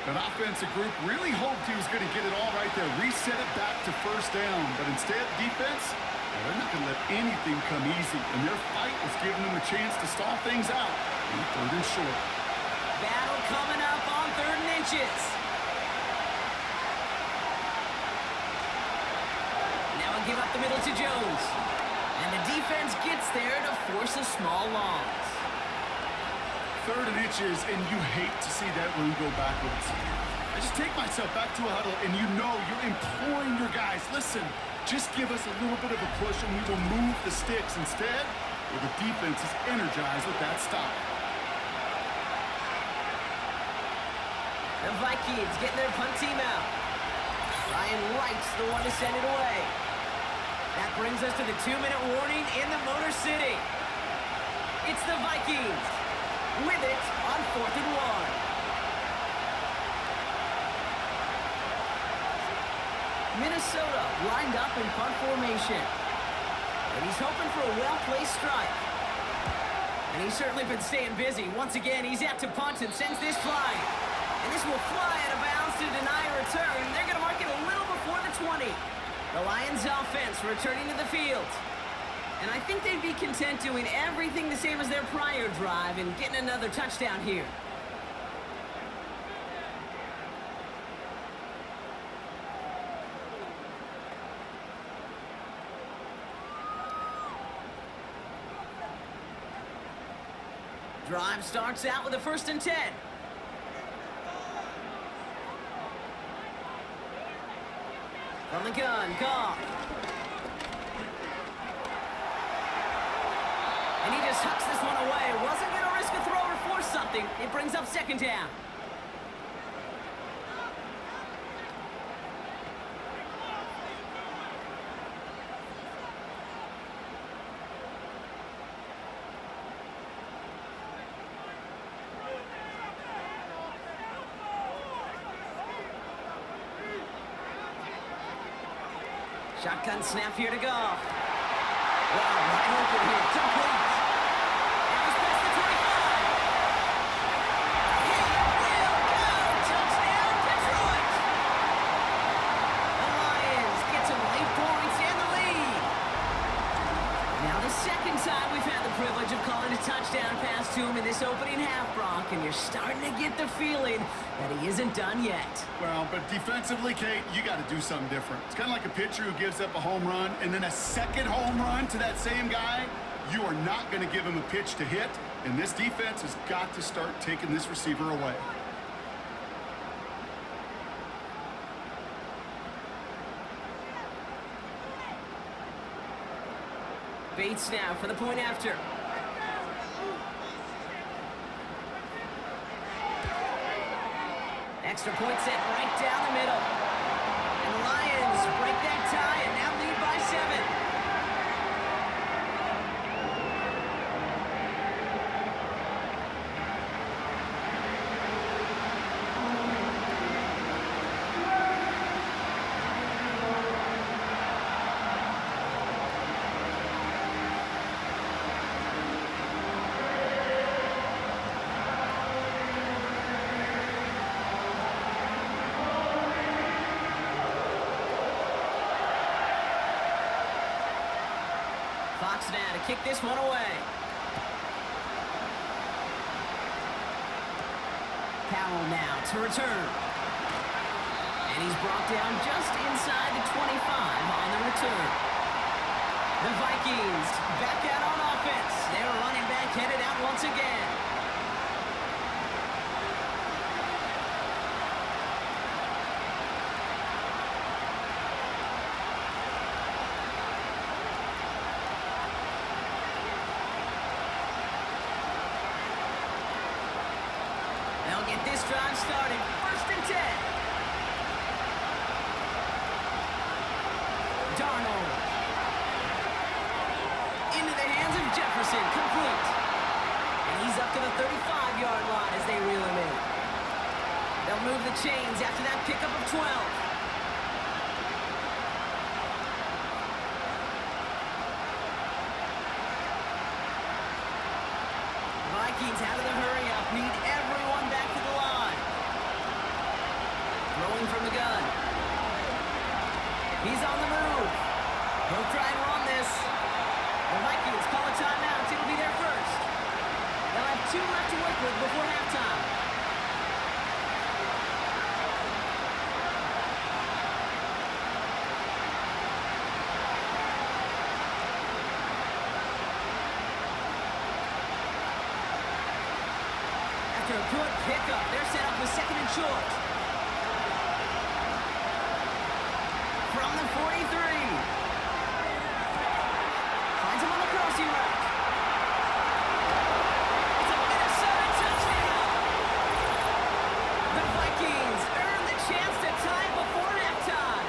That offensive group really hoped he was going to get it all right there, reset it back to 1st down. But instead, defense, well, they're not going to let anything come easy. And their fight was giving them a chance to stall things out on 3rd and short. Battle coming up on 3rd and inches. Now we'll give up the middle to Jones. And the defense gets there to force a small loss. 3rd and inches, and you hate to see that run go backwards. I just take myself back to a huddle, and you know you're imploring your guys, listen, just give us a little bit of a push, and we will move the sticks. Instead, well, the defense is energized with that stop. The Vikings getting their punt team out. Ryan Wright's the one to send it away. That brings us to the 2-minute warning in the Motor City. It's the Vikings with it on 4th and 1. Minnesota lined up in punt formation. And he's hoping for a well-placed strike. And he's certainly been staying busy. Once again, he's out to punt and sends this flying. And this will fly out of bounds to deny a return. They're going to mark it a little before the 20. The Lions offense returning to the field. And I think they'd be content doing everything the same as their prior drive and getting another touchdown here. Drive starts out with a 1st and 10. From the gun, Goff. And he just hucks this one away. Wasn't going to risk a throw or force something. It brings up 2nd down. Shotgun snap here to Goff. Wow, wide open here. Complete. Now he's past the 25. He will go. Touchdown, Detroit. The Lions get some late points and the lead. Now the 2nd time we've had the privilege of calling a touchdown pass to him in this opening half, Brock, and you're starting to get the feeling that he isn't done yet. Well, but defensively, Kate, you got to do something different. It's kind of like a pitcher who gives up a home run and then a second home run to that same guy. You are not going to give him a pitch to hit, and this defense has got to start taking this receiver away. Bates now for the point after. Extra point set right down the middle. And the Lions break that tie and now lead by 7. Fox now to kick this one away. Powell now to return. And he's brought down just inside the 25 on the return. The Vikings back out on offense. Their running back headed out once again. They'll get this drive started. 1st and 10. Darnold. Into the hands of Jefferson. Complete. And he's up to the 35-yard line as they reel him in. They'll move the chains after that pickup of 12. Vikings out of the hurry-up. Need everyone back to the line. Throwing from the gun. He's on the move. He'll try and run this. The Vikings call a timeout. It'll be their first. They'll have 2 left to work with before halftime. After a good pickup, they're set up with 2nd and short. From the 43. Finds him on the crossing route. It's a Minnesota touchdown. The Vikings earn the chance to tie before halftime.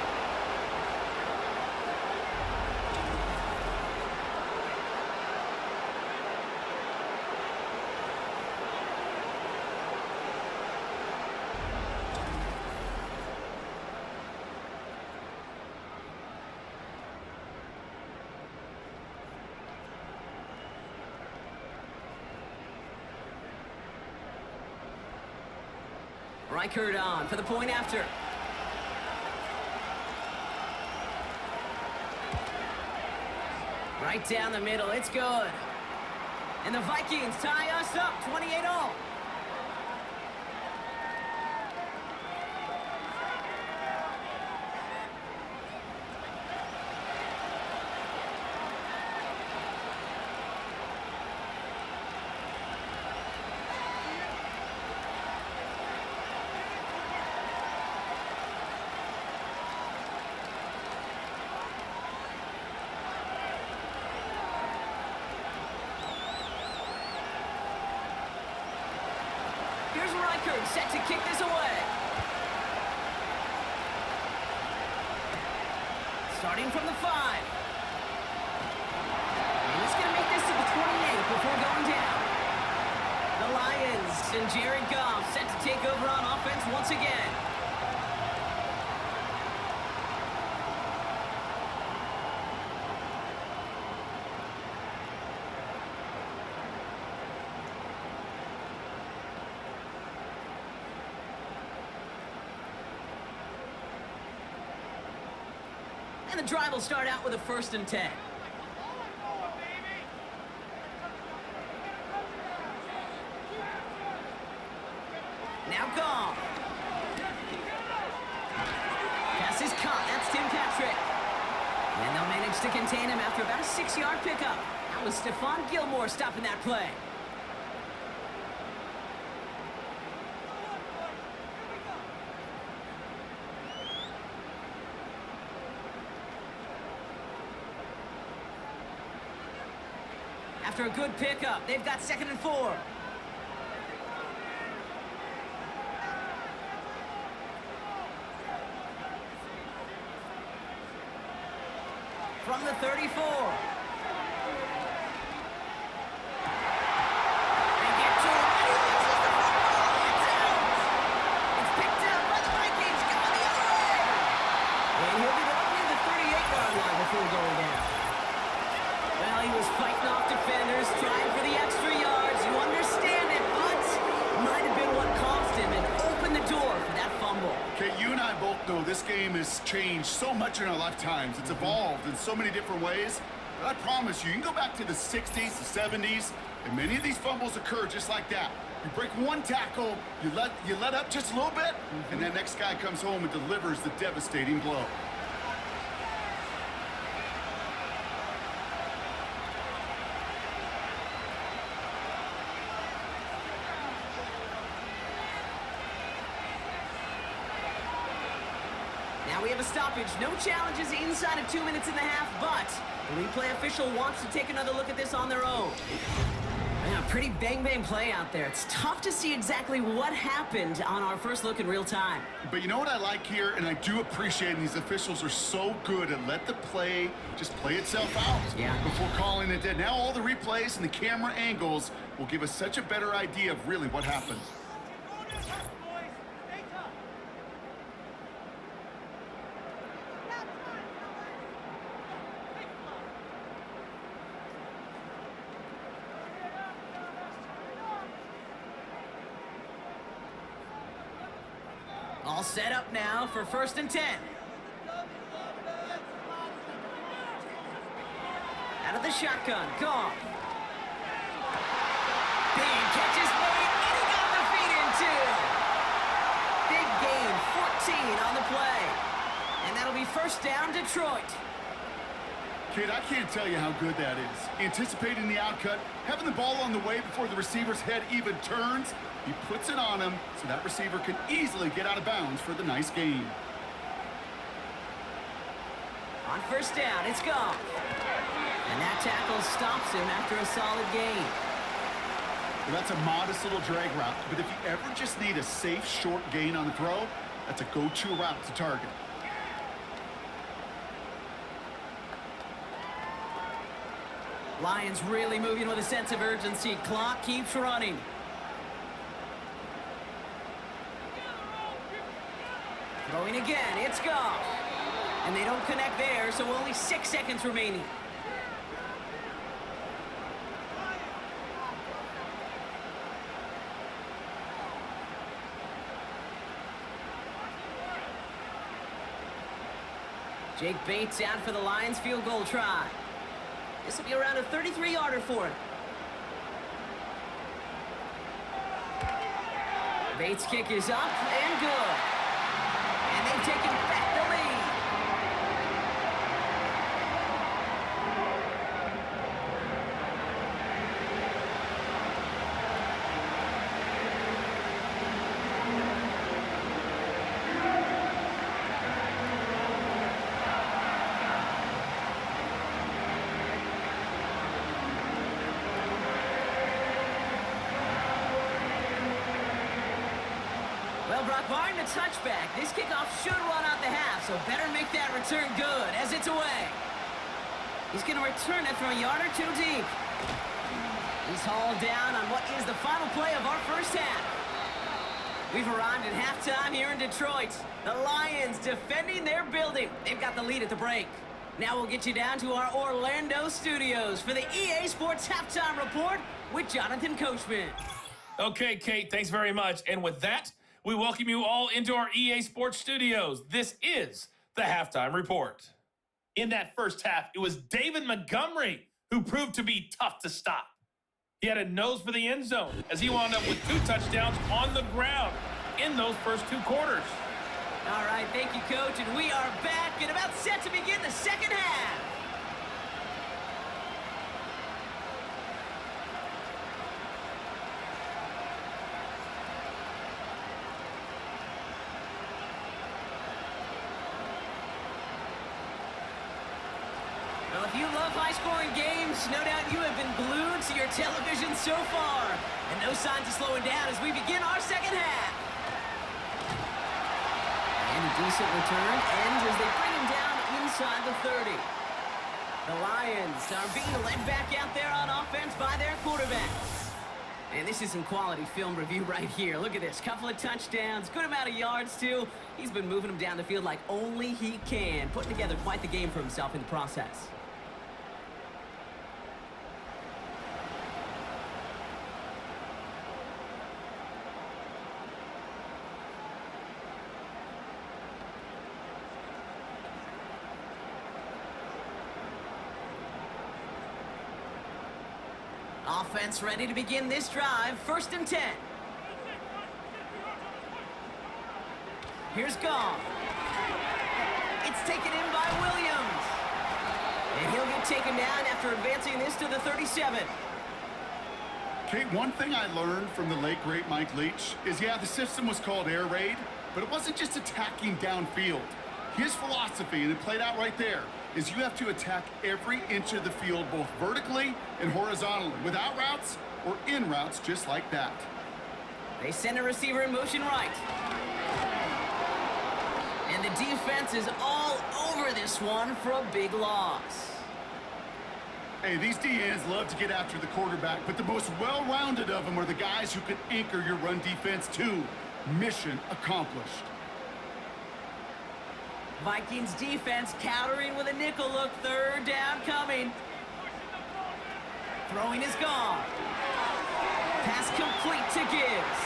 Reichert on for the point after. Right down the middle, it's good. And the Vikings tie us up 28-all. Here's Reichert set to kick this away. Starting from the 5. And he's going to make this to the 28 before going down. The Lions and Jared Goff set to take over on offense once again. And the drive will start out with a 1st and 10. Now Goff. Pass is caught. That's Tim Patrick. And they'll manage to contain him after about a 6-yard pickup. That was Stephon Gilmore stopping that play. After a good pickup, they've got 2nd and 4. from the 34. Well, he was fighting off defenders, trying for the extra yards. You understand it, but might have been what cost him and opened the door for that fumble. Okay, you and I both know this game has changed so much in our lifetimes. It's evolved in so many different ways. But I promise you can go back to the 60s, the 70s, and many of these fumbles occur just like that. You break one tackle, you let up just a little bit, and that next guy comes home and delivers the devastating blow. Now we have a stoppage. No challenges inside of 2 minutes and a half, but the replay official wants to take another look at this on their own. Yeah, pretty bang-bang play out there. It's tough to see exactly what happened on our first look in real time. But you know what I like here, and I do appreciate, and these officials are so good at let the play just play itself out before calling it dead. Now all the replays and the camera angles will give us such a better idea of really what happened. All set up now for 1st and 10. Out of the shotgun, Goff. Big catch is made, and he got the feet in too. Big gain, 14 on the play. And that'll be 1st down, Detroit. Kid, I can't tell you how good that is. Anticipating the outcut, having the ball on the way before the receiver's head even turns, he puts it on him so that receiver can easily get out of bounds for the nice gain. On 1st down, it's Goff. And that tackle stops him after a solid gain. Well, that's a modest little drag route, but if you ever just need a safe, short gain on the throw, that's a go-to route to target. Lions really moving with a sense of urgency. Clock keeps running. Throwing again, it's Goff. And they don't connect there, so only 6 seconds remaining. Jake Bates out for the Lions field goal try. This will be around a 33-yarder for him. Bates' kick is up and good. And they've taken back the lead. Well, Brock Barton, a touchback. This kickoff should run out the half, so better make that return good as it's away. He's going to return it from a yard or two deep. He's hauled down on what is the final play of our first half. We've arrived at halftime here in Detroit. The Lions defending their building. They've got the lead at the break. Now we'll get you down to our Orlando studios for the EA Sports Halftime Report with Jonathan Coachman. Okay, Kate, thanks very much. And with that, we welcome you all into our EA Sports studios. This is the Halftime Report. In that first half, it was David Montgomery who proved to be tough to stop. He had a nose for the end zone as he wound up with 2 touchdowns on the ground in those first 2 quarters. All right, thank you, Coach, and we are back and about set to begin the second half. Well, if you love high-scoring games, no doubt you have been glued to your television so far. And no signs of slowing down as we begin our second half. And a decent return ends as they bring him down inside the 30. The Lions are being led back out there on offense by their quarterback. And this is some quality film review right here. Look at this. Couple of touchdowns, good amount of yards, too. He's been moving them down the field like only he can, putting together quite the game for himself in the process. Offense ready to begin this drive. 1st and 10. Here's Goff. It's taken in by Williams. And he'll get taken down after advancing this to the 37. Kate, one thing I learned from the late, great Mike Leach is, yeah, the system was called air raid, but it wasn't just attacking downfield. His philosophy, and it played out right there, is you have to attack every inch of the field, both vertically and horizontally, without routes or in routes, just like that. They send a receiver in motion right. And the defense is all over this one for a big loss. Hey, these DNs love to get after the quarterback, but the most well-rounded of them are the guys who can anchor your run defense too. Mission accomplished. Vikings defense countering with a nickel look. 3rd down coming. Throwing is gone. Pass complete to Gibbs.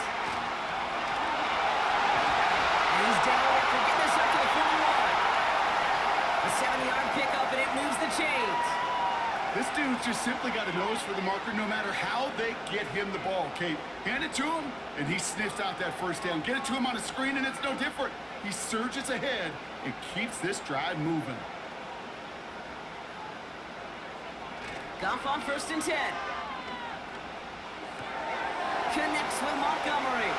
And he's down after getting this up to the 41. A 7-yard pickup, and it moves the chains. This dude's just simply got a nose for the marker no matter how they get him the ball, Kate. Hand it to him, and he sniffs out that 1st down. Get it to him on a screen, and it's no different. He surges ahead and keeps this drive moving. Goff on 1st and 10. Connects with Montgomery.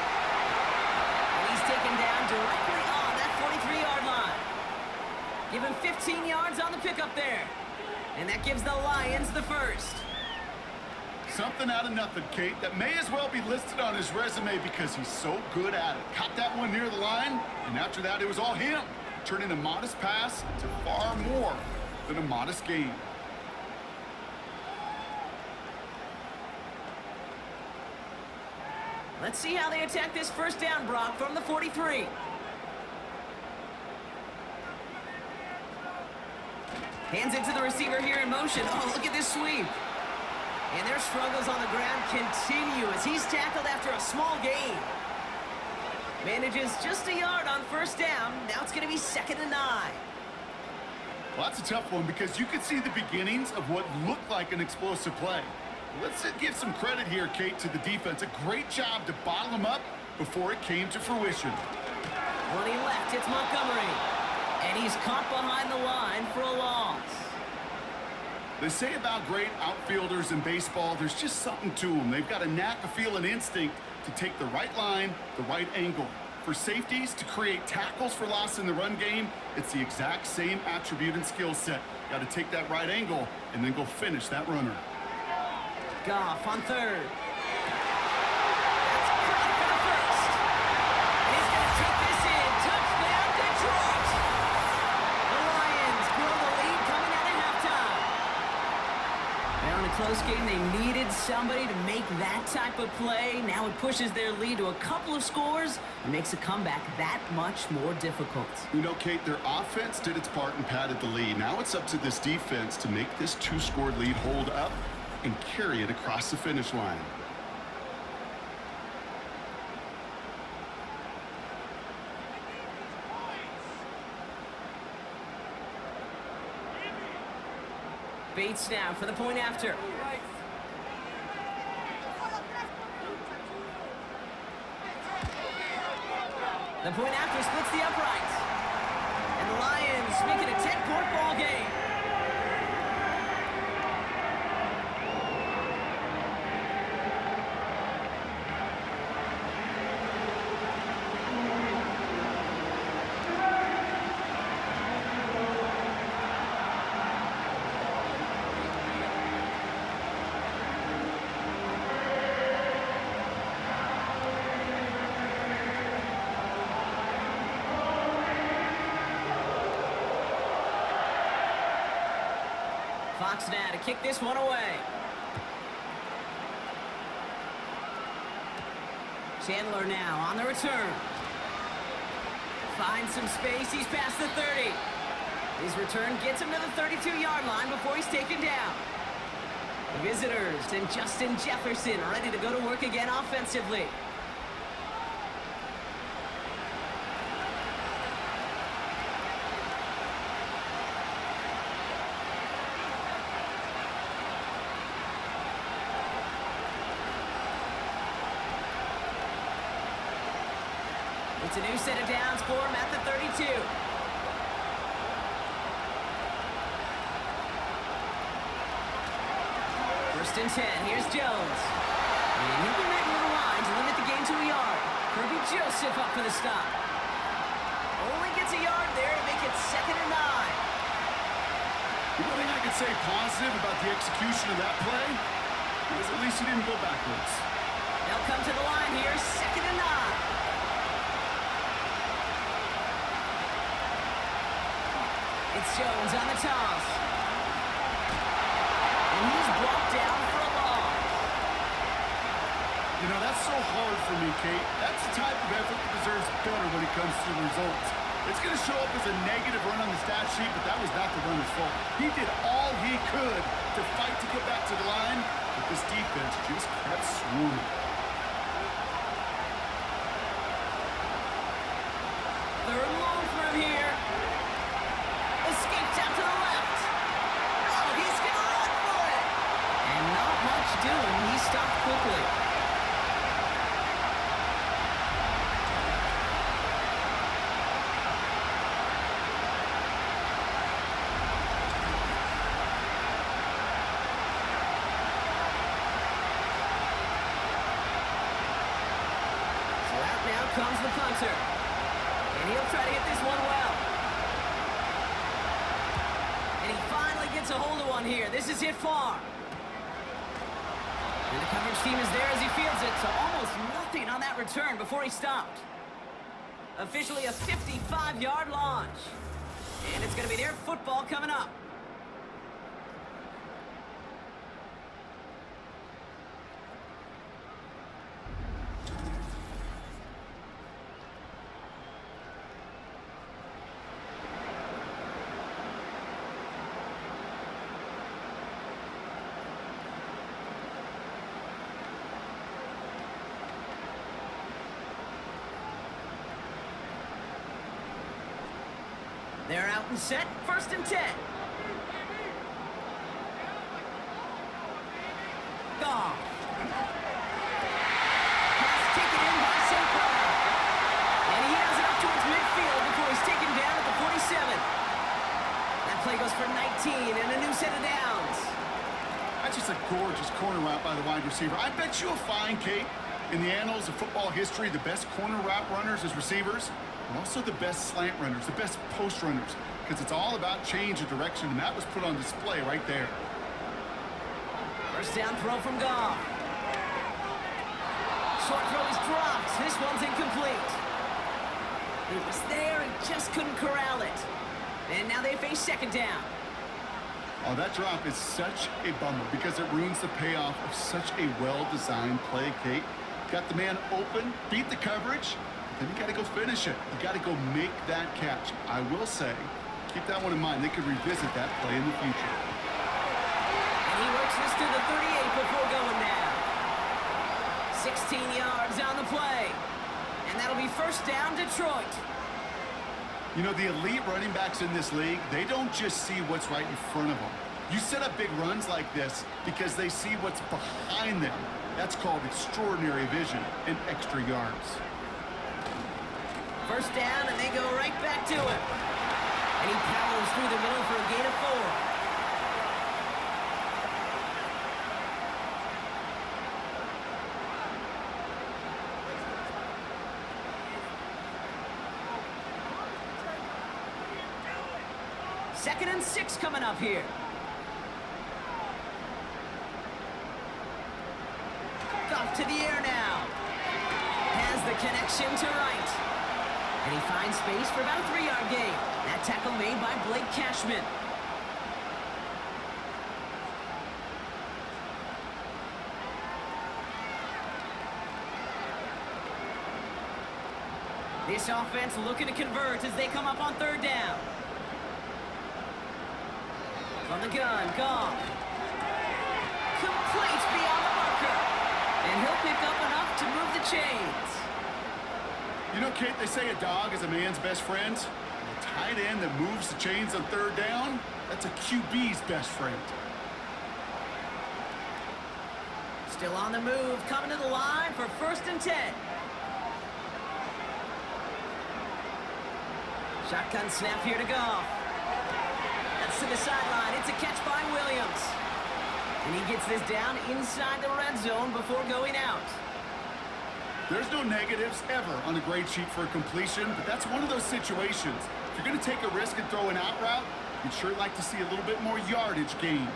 And he's taken down directly on that 43-yard line. Give him 15 yards on the pickup there. And that gives the Lions the 1st. Something out of nothing, Kate, that may as well be listed on his resume because he's so good at it. Caught that one near the line, and after that, it was all him, turning a modest pass to far more than a modest gain. Let's see how they attack this 1st down, Brock, from the 43. Hands it to the receiver here in motion. Oh, look at this sweep. And their struggles on the ground continue as he's tackled after a small gain. Manages just a yard on 1st down. Now it's going to be 2nd and 9. Well, that's a tough one because you could see the beginnings of what looked like an explosive play. Let's give some credit here, Kate, to the defense. A great job to bottle them up before it came to fruition. When he left, it's Montgomery. And he's caught behind the line for a loss. They say about great outfielders in baseball, there's just something to them. They've got a knack, a feel, and instinct to take the right line, the right angle. For safeties to create tackles for loss in the run game, it's the exact same attribute and skill set. Got to take that right angle and then go finish that runner. Goff on 3rd. That's caught for the 1st. And he's going to take this in. Touchdown, Detroit. The Lions grow the lead coming out of halftime. Now in a close game, they needed somebody to make that type of play. Now it pushes their lead to a couple of scores and makes a comeback that much more difficult. You know, Kate, their offense did its part and padded the lead. Now it's up to this defense to make this 2-score lead hold up and carry it across the finish line. Bates now for the point after. The point after splits the uprights. And the Lions make it a 10-point ball game. Box now to kick this one away. Chandler now on the return. Finds some space. He's past the 30. His return gets him to the 32-yard line before he's taken down. The visitors and Justin Jefferson ready to go to work again offensively. It's a new set of downs for him at the 32. First and 10. Here's Jones. And he'll be met near the line to limit the gain to a yard. Kirby Joseph up for the stop. Only gets a yard there to make it 2nd and 9. The only thing I could say positive about the execution of that play is at least he didn't go backwards. They'll come to the line here, 2nd and 9. It's Jones on the toss. And he's brought down for a loss. You know, that's so hard for me, Kate. That's the type of effort that deserves better when it comes to the results. It's going to show up as a negative run on the stat sheet, but that was not the runner's fault. He did all he could to fight to get back to the line, but this defense just kept swarming. Third and long for him here. Escapes out to the left. Oh, he's going to run for it. And not much doing. He stopped quickly. So out now comes the punter. And he'll try to hit this one well. And he finally gets a hold of one here. This is hit far. And the coverage team is there as he fields it. So almost nothing on that return before he stopped. Officially a 55-yard launch. And it's going to be their football coming up. They're out and set. 1st and 10. Goff. Pass taken in by St. Cloud. And he has it up towards midfield before he's taken down at the 47. That play goes for 19 and a new set of downs. That's just a gorgeous corner route by the wide receiver. I bet you'll find, Kate, in the annals of football history, the best corner route runners as receivers are also the best slant runners, the best post runners, because it's all about change of direction, and that was put on display right there. First down throw from Goff. Short throw is dropped. This one's incomplete. It was there and just couldn't corral it. And now they face 2nd down. Oh, that drop is such a bummer because it ruins the payoff of such a well-designed play, Kate. Got the man open, beat the coverage, then you got to go finish it. You got to go make that catch. I will say, keep that one in mind. They could revisit that play in the future. And he works this to the 38 before going down. 16 yards on the play. And that'll be 1st down, Detroit. You know, the elite running backs in this league, they don't just see what's right in front of them. You set up big runs like this because they see what's behind them. That's called extraordinary vision and extra yards. 1st down, and they go right back to it. And he powers through the middle for a gain of 4. 2nd and 6 coming up here. Off to the air now. Has the connection to right. And he finds space for about a 3-yard gain. That tackle made by Blake Cashman. This offense looking to convert as they come up on third down. From the gun, Goff. Completes beyond the marker. And he'll pick up enough to move the chains. You know, Kate, they say a dog is a man's best friend. A tight end that moves the chains on third down, that's a QB's best friend. Still on the move, coming to the line for 1st and 10. Shotgun snap here to Goff. That's to the sideline. It's a catch by Williams. And he gets this down inside the red zone before going out. There's no negatives ever on a grade sheet for a completion, but that's one of those situations. If you're going to take a risk and throw an out route, you'd sure like to see a little bit more yardage gained.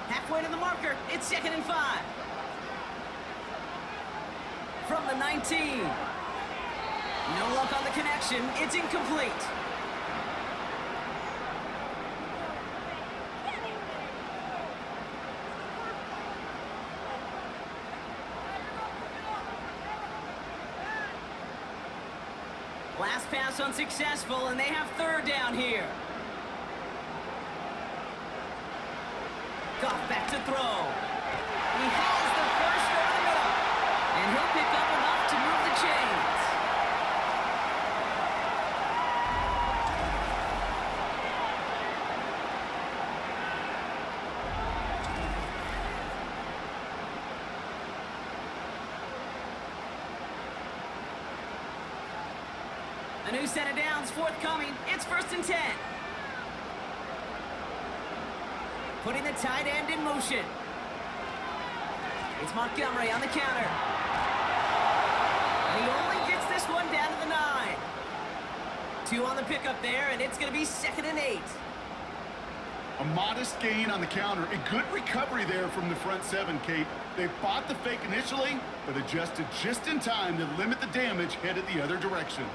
Halfway to the marker, it's 2nd and 5. From the 19. No luck on the connection. It's incomplete. Last pass unsuccessful, and they have third down here. Goff back to throw. He has the first over the middle. And he'll pick up enough to move the chains. A new set of downs forthcoming. It's 1st and 10. Putting the tight end in motion. It's Montgomery on the counter. And he only gets this one down to the 9. 2 on the pickup there, and it's going to be 2nd and 8. A modest gain on the counter. A good recovery there from the front 7, Kate. They fought the fake initially, but adjusted just in time to limit the damage headed the other direction.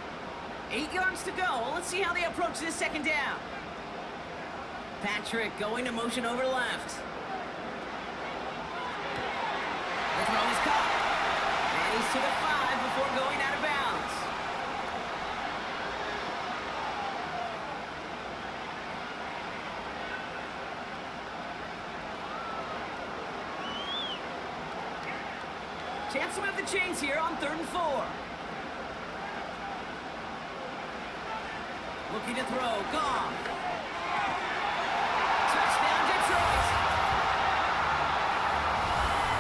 8 yards to go. Well, let's see how they approach this 2nd down. Patrick going to motion over left. The throw is caught. And he's to the 5 before going out of bounds. Chance to move the chains here on 3rd and 4. Looking to throw. Goff. Touchdown, Detroit.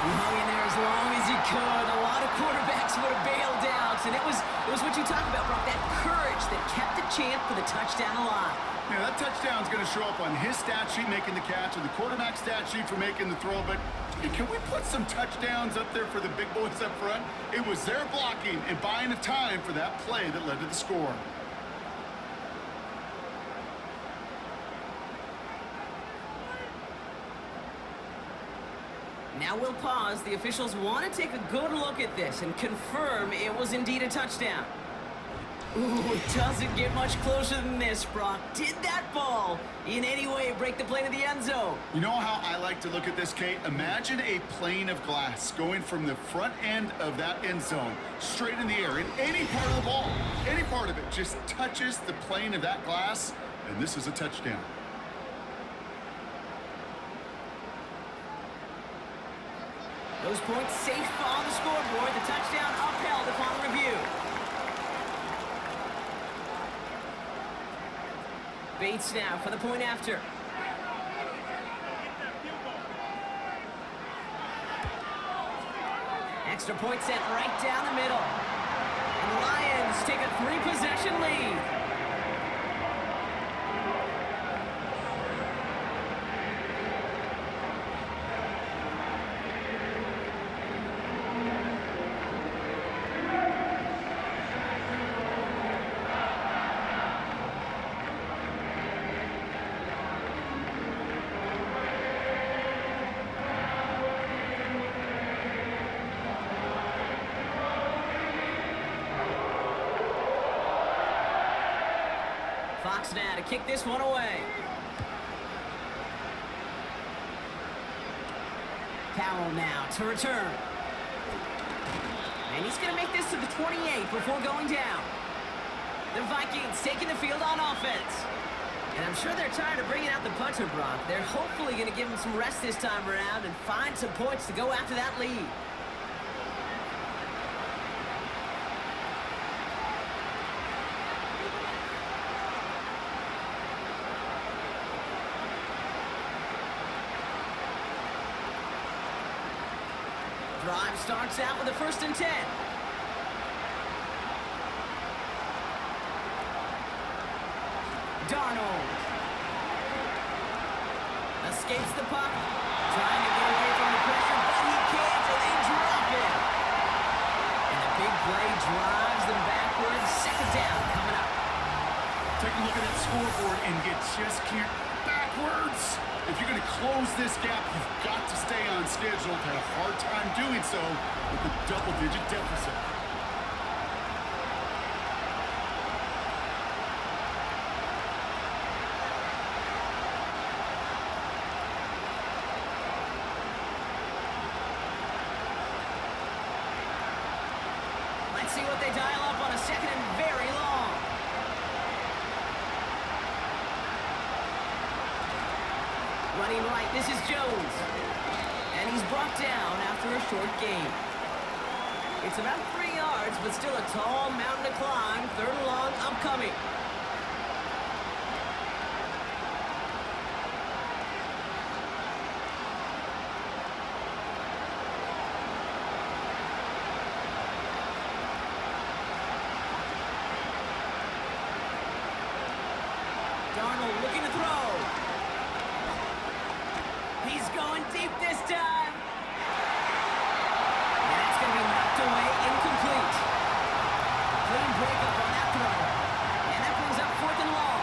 He hung in there as long as he could. A lot of quarterbacks would have bailed out. And it was what you talked about, Brock, that courage that kept the champ for the touchdown alive. Yeah, that touchdown's going to show up on his stat sheet making the catch and the quarterback stat sheet for making the throw. But can we put some touchdowns up there for the big boys up front? It was their blocking and buying of time for that play that led to the score. Now we'll pause. The officials want to take a good look at this and confirm it was indeed a touchdown. Ooh, it doesn't get much closer than this, Brock. Did that ball in any way break the plane of the end zone? You know how I like to look at this, Kate? Imagine a plane of glass going from the front end of that end zone straight in the air. And any part of the ball, any part of it just touches the plane of that glass, and this is a touchdown. Those points safe on the scoreboard. The touchdown upheld upon review. Bates now for the point after. Extra point set right down the middle. And the Lions take a 3-possession lead. Fox now to kick this one away. Powell now to return. And he's going to make this to the 28 before going down. The Vikings taking the field on offense. And I'm sure they're tired of bringing out the punter, Brock. They're hopefully going to give him some rest this time around and find some points to go after that lead. Drive starts out with a 1st and 10. Darnold escapes the puck, trying to get away from the pressure, but he can't, and they drop it. And the big play drives them backwards. 2nd down coming up. Take a look at that scoreboard and you just can't backwards. If you're going to close this gap, you've got to stay on schedule. Had a hard time doing so with a double-digit deficit. Let's see what they dial up on a 2nd and very long. Running right, this is Jones. And he's brought down after a short gain. It's about 3 yards, but still a tall mountain to climb. 3rd and long upcoming. Darnold looking to throw. He's going deep this time. And that's going to be knocked away, incomplete. Clean breakup on that throw. And that brings up 4th and long.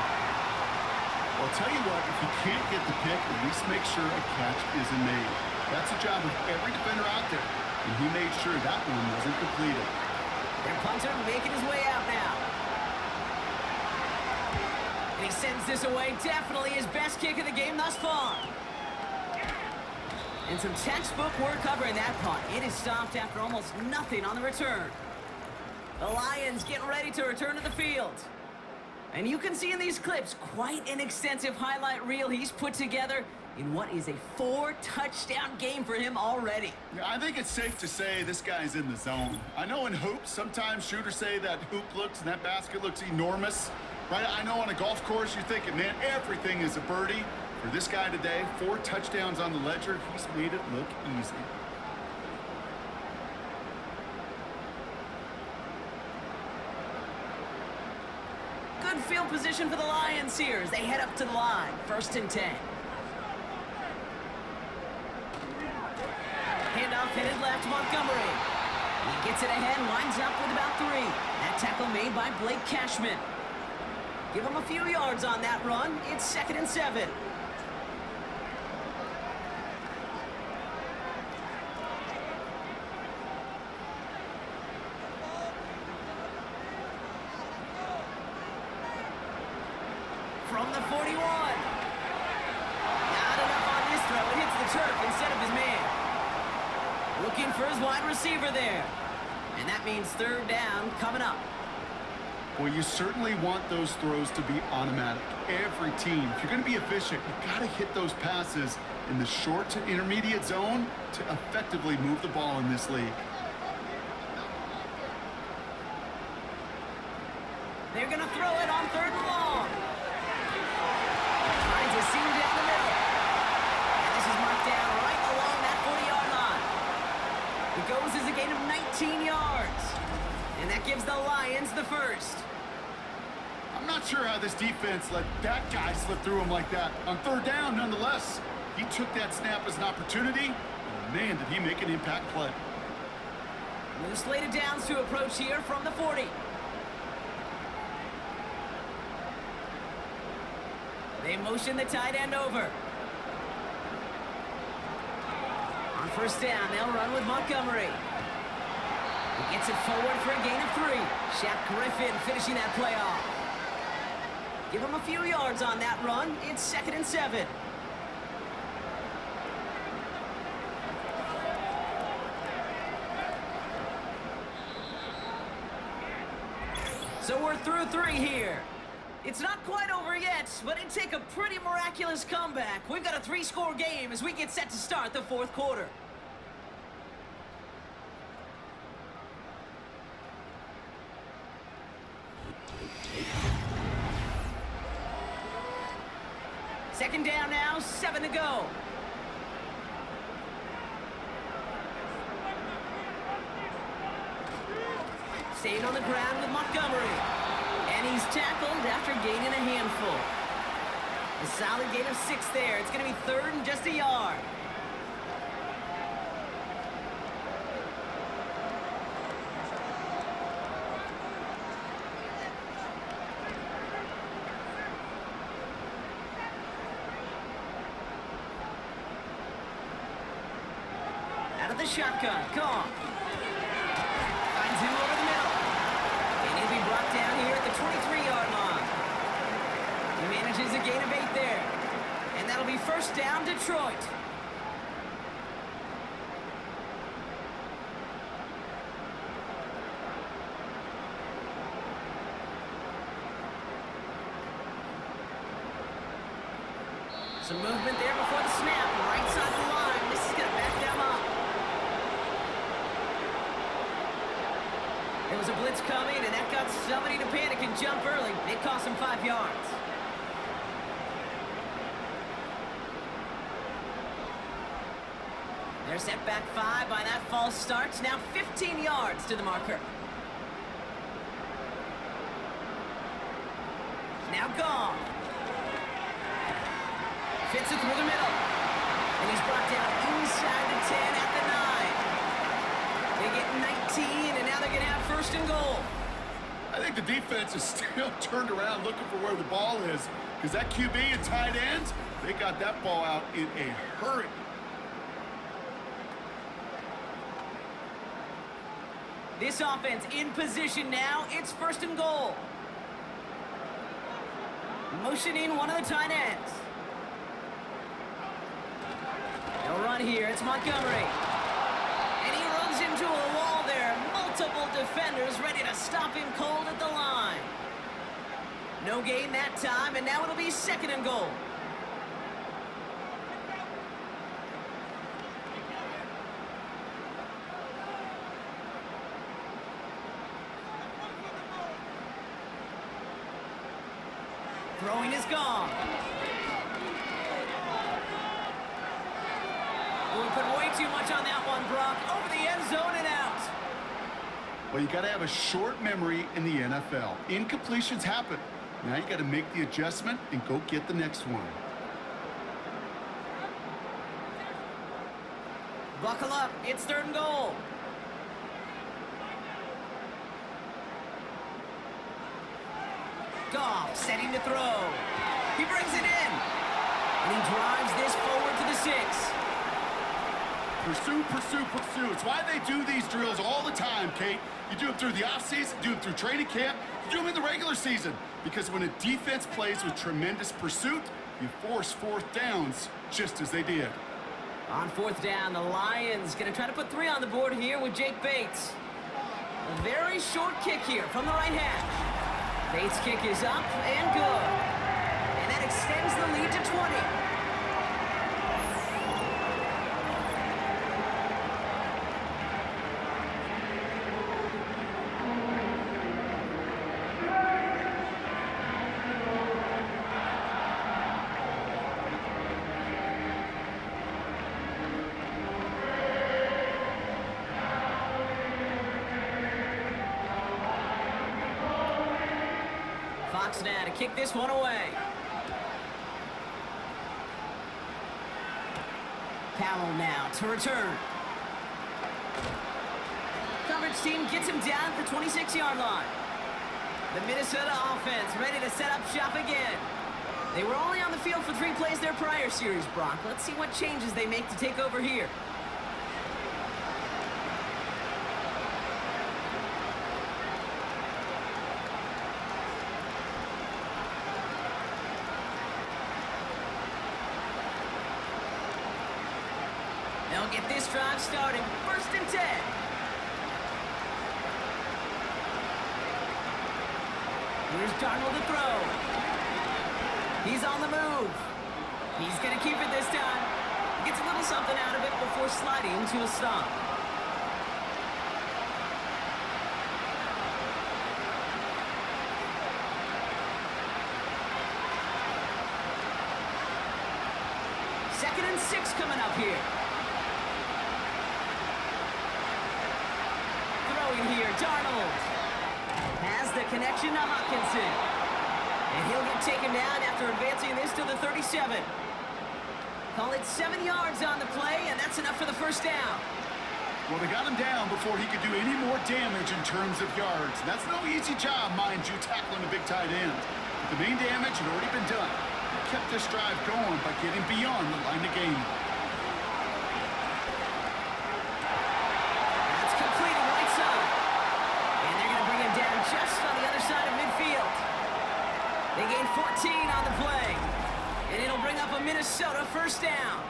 Well, I'll tell you what, if you can't get the pick, at least make sure a catch isn't made. That's the job of every defender out there. And he made sure that one wasn't completed. Their punter making his way out now. And he sends this away. Definitely his best kick of the game thus far. And some textbook work covering that punt. It is stopped after almost nothing on the return. The Lions getting ready to return to the field. And you can see in these clips quite an extensive highlight reel he's put together in what is a 4-touchdown game for him already. Yeah, I think it's safe to say this guy's in the zone. I know in hoops, sometimes shooters say that hoop looks and that basket looks enormous. Right? I know on a golf course you're thinking, man, everything is a birdie. For this guy today, 4 touchdowns on the ledger, he's made it look easy. Good field position for the Lions here as they head up to the line. 1st and 10. Handoff headed left, Montgomery. He gets it ahead, lines up with about 3. That tackle made by Blake Cashman. Give him a few yards on that run. It's 2nd and 7. From the 41. Not enough on this throw. It hits the turf instead of his man. Looking for his wide receiver there. And that means 3rd down coming up. Well, you certainly want those throws to be automatic. Every team, if you're going to be efficient, you've got to hit those passes in the short to intermediate zone to effectively move the ball in this league. They're going to throw it on 3rd and long. Finds a seam down the middle. And this is marked down right along that 40-yard line. It goes as a gain of 19 yards. And that gives the Lions the 1st. I'm not sure how this defense let that guy slip through him like that. On 3rd down, nonetheless, he took that snap as an opportunity. And man, did he make an impact play. With slated downs to approach here from the 40. They motion the tight end over. On 1st down, they'll run with Montgomery. He gets it forward for a gain of 3. Shaq Griffin finishing that play off. Give him a few yards on that run. It's 2nd and 7. So we're through 3 here. It's not quite over yet, but it'd take a pretty miraculous comeback. We've got a 3-score game as we get set to start the 4th quarter. Second down now, 7 to go. Staying on the ground with Montgomery. And he's tackled after gaining a handful. A solid gain of 6 there. It's going to be 3rd and just a yard. Out of the shotgun, Goff. Finds him over the middle. And he'll be brought down here at the 23-yard line. He manages a gain of 8 there. And that'll be first down, Detroit. Some movement there before the snap. Right side of the line. This is going to back them up. There was a blitz coming, and that got somebody to panic and jump early. It cost him 5 yards. They're set back 5 by that false start. Now 15 yards to the marker. Now gone. Fits it through the middle. And he's brought down inside the 10 at the 9. They get 19, and now they're going to have 1st and goal. I think the defense is still turned around looking for where the ball is, because that QB and tight ends, they got that ball out in a hurry. This offense in position now. It's 1st and goal. Motioning one of the tight ends. They'll run here. It's Montgomery. And he runs into a wall there. Multiple defenders ready to stop him cold at the line. No gain that time, and now it'll be 2nd and goal. Throwing is gone. We put way too much on that one, Brock. Over the end zone and out. Well, you got to have a short memory in the NFL. Incompletions happen. Now you got to make the adjustment and go get the next one. Buckle up. It's 3rd and goal. Goff setting to throw. He brings it in. And he drives this forward to the 6. Pursue, pursue, pursue. It's why they do these drills all the time, Kate. You do them through the offseason, do them through training camp, you do them in the regular season. Because when a defense plays with tremendous pursuit, you force 4th downs just as they did. On 4th down, the Lions going to try to put 3 on the board here with Jake Bates. A very short kick here from the right hash. Bates' kick is up and good. And that extends the lead to 20. Fox now to kick this one away. Powell now to return. Coverage team gets him down at the 26-yard line. The Minnesota offense ready to set up shop again. They were only on the field for 3 plays their prior series, Brock. Let's see what changes they make to take over here. They'll get this drive started. 1st and 10. Here's Darnold to throw. He's on the move. He's going to keep it this time. Gets a little something out of it before sliding to a stop. Second and 6 coming up here. Throwing here, Darnold. Has the connection to Hawkinson. And he'll get taken down after advancing this to the 37. Call it 7 yards on the play, and that's enough for the first down. Well, they got him down before he could do any more damage in terms of yards. That's no easy job, mind you, tackling a big tight end. But the main damage had already been done. He kept this drive going by getting beyond the line of game. That's completing right side. And they're going to bring him down just on the other side of midfield. They gain 14 on the play. And it'll bring up a Minnesota first down.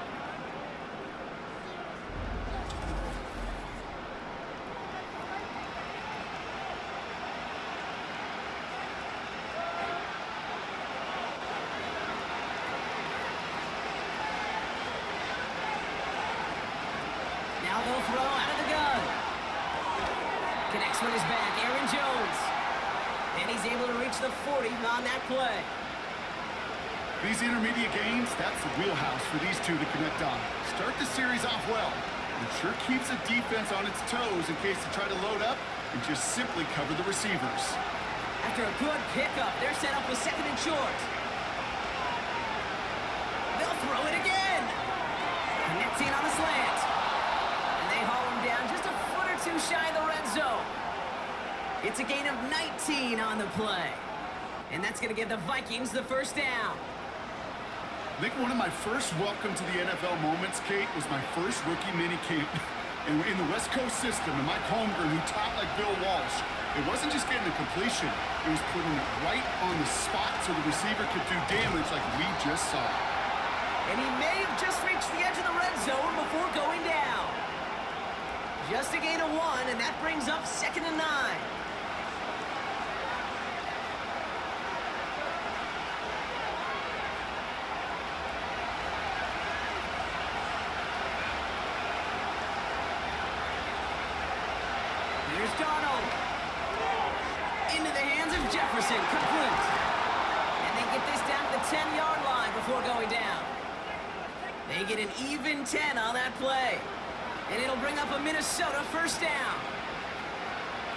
Now they'll throw out of the gun. Connects with his back, Aaron Jones. And he's able to reach the 40 on that play. These intermediate games, that's the wheelhouse for these two to connect on. Start the series off well. It sure keeps the defense on its toes in case they try to load up and just simply cover the receivers. After a good pickup, they're set up with second and short. They'll throw it again. Connecting on a slant. And they haul him down just a foot or two shy of the red zone. It's a gain of 19 on the play. And that's going to give the Vikings the first down. I think one of my first welcome to the NFL moments, Kate, was my first rookie mini camp in the West Coast system. And Mike Holmgren, who taught like Bill Walsh, it wasn't just getting a completion. It was putting it right on the spot so the receiver could do damage like we just saw. And he may have just reached the edge of the red zone before going down. Just a gain of 1, and that brings up second and 9. Here's Darnold. Into the hands of Jefferson, complete. And they get this down to the 10-yard line before going down. They get an even 10 on that play. And it'll bring up a Minnesota first down.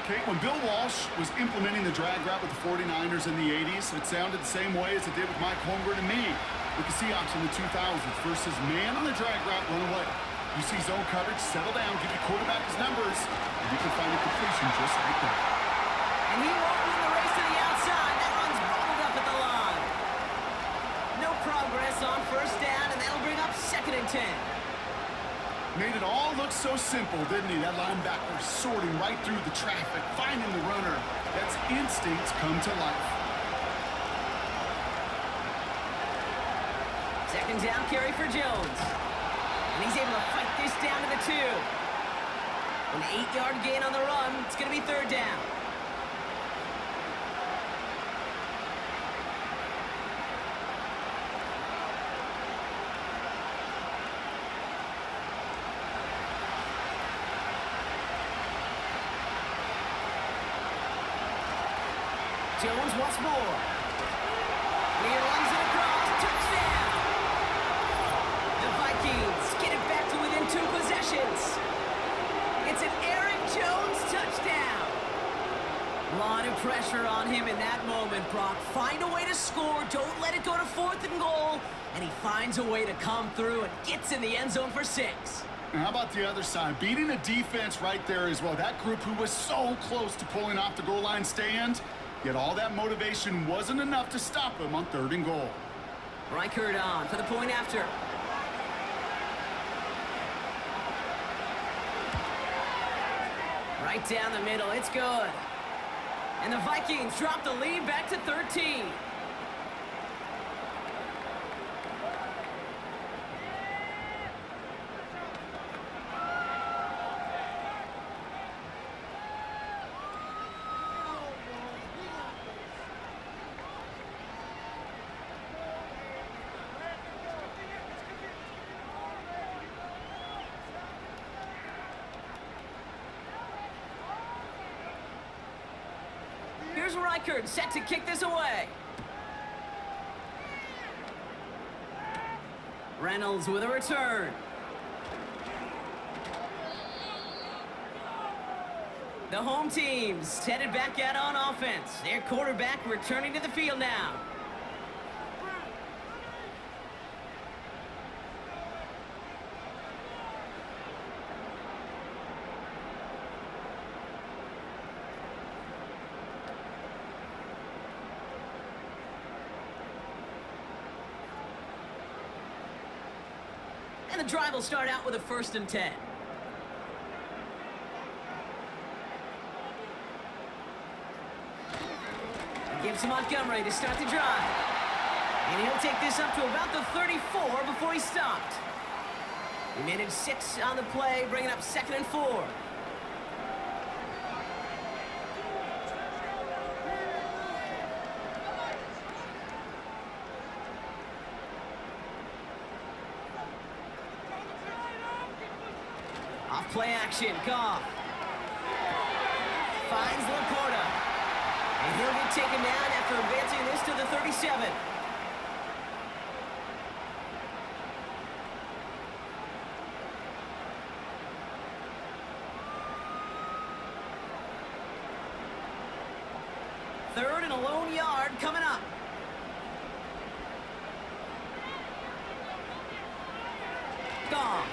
Kate, when Bill Walsh was implementing the drag route with the 49ers in the 80s, it sounded the same way as it did with Mike Holmgren and me with the Seahawks in the 2000s versus man on the drag route, run away. You see zone coverage, settle down, give your quarterback his numbers, and you can find a completion just like that. And he won't win the race to the outside. That one's bobbled up at the line. No progress on first down, and that'll bring up second and 10. Made it all look so simple, didn't he? That linebacker sorting right through the traffic, finding the runner. That's instincts come to life. Second down carry for Jones. And he's able to fight this down to the 2. An 8-yard gain on the run. It's going to be third down. Jones once more. He runs it across. Touchdown! The Vikings get it back to within 2 possessions. It's an Aaron Jones touchdown. A lot of pressure on him in that moment, Brock. Find a way to score. Don't let it go to 4th and goal. And he finds a way to come through and gets in the end zone for 6. And how about the other side? Beating a defense right there as well. That group who was so close to pulling off the goal line stand, yet all that motivation wasn't enough to stop him on 3rd and goal. Reichert on for the point after. Right down the middle, it's good. And the Vikings drop the lead back to 13. Reichard set to kick this away. Reynolds with a return. The home team's headed back out on offense. Their quarterback returning to the field now. And the drive will start out with a 1st and 10. Gives to Montgomery to start the drive. And he'll take this up to about the 34 before he stopped. He managed 6 on the play, bringing up 2nd and 4. Off play action, Goff. Finds Laporta. And he'll get taken down after advancing this to the 37. Third and a lone yard coming up. Goff.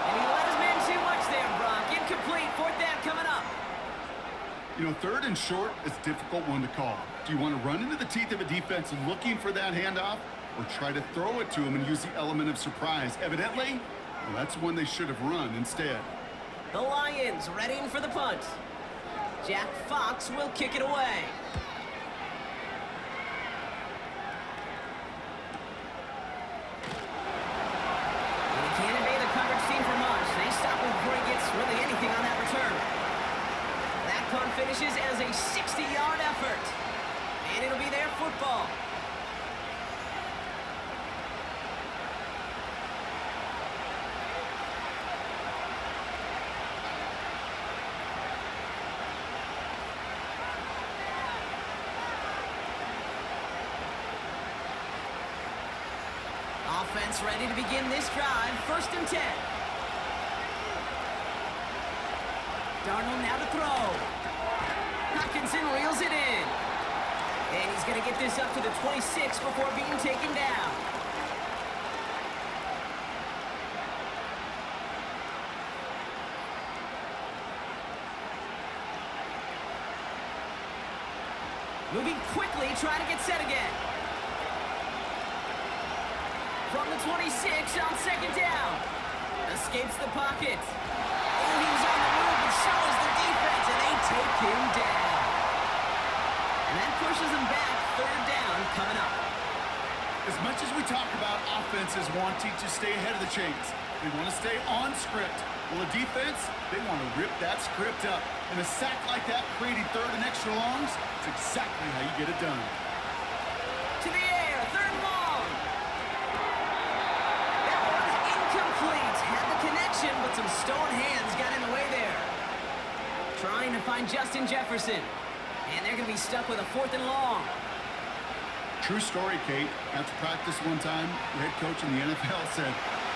And he let his man too much there, Brock. Incomplete. 4th down coming up. You know, 3rd and short is a difficult one to call. Do you want to run into the teeth of a defense looking for that handoff, or try to throw it to him and use the element of surprise? Evidently, well, that's one they should have run instead. The Lions readying for the punt. Jack Fox will kick it away. And he can't evade the coverage team for much. They stop him before he gets really anything on that return. That punt finishes as a 60-yard effort. And it'll be their football. Offense ready to begin this drive. 1st and 10. Darnold now to throw. Hockenson reels it in. And he's going to get this up to the 26 before being taken down. Moving quickly, trying to get set again. From the 26 on 2nd down. Escapes the pocket. Oh, he was on the move, and so is the defense, and they take him down. And that pushes him back. 3rd down coming up. As much as we talk about offenses wanting to stay ahead of the chains, they want to stay on script. Well, the defense, they want to rip that script up. And a sack like that, creating 3rd and extra longs, it's exactly how you get it done. To the air, 3rd long. That was incomplete. Had the connection, but some stone hands got in the way there. Trying to find Justin Jefferson. And they're going to be stuck with a 4th and long. True story, Kate. After practice one time, the head coach in the NFL said,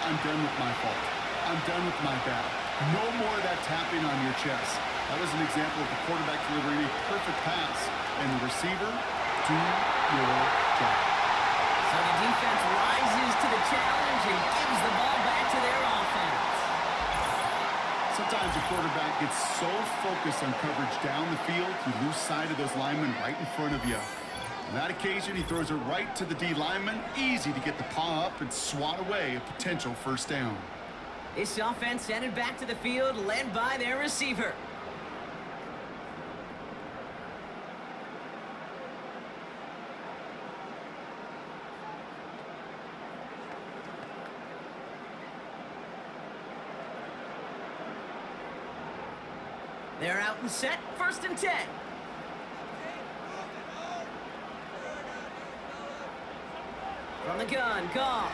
"I'm done with my fault. I'm done with my bad. No more of that tapping on your chest." That was an example of the quarterback delivering a perfect pass. And the receiver, do your job. So the defense rises to the challenge and gives the ball back to their offense. Sometimes a quarterback gets so focused on coverage down the field, you lose sight of those linemen right in front of you. On that occasion, he throws it right to the D lineman. Easy to get the paw up and swat away a potential 1st down. This offense headed back to the field, led by their receiver. They're out and set. 1st and 10. From the gun, Goff.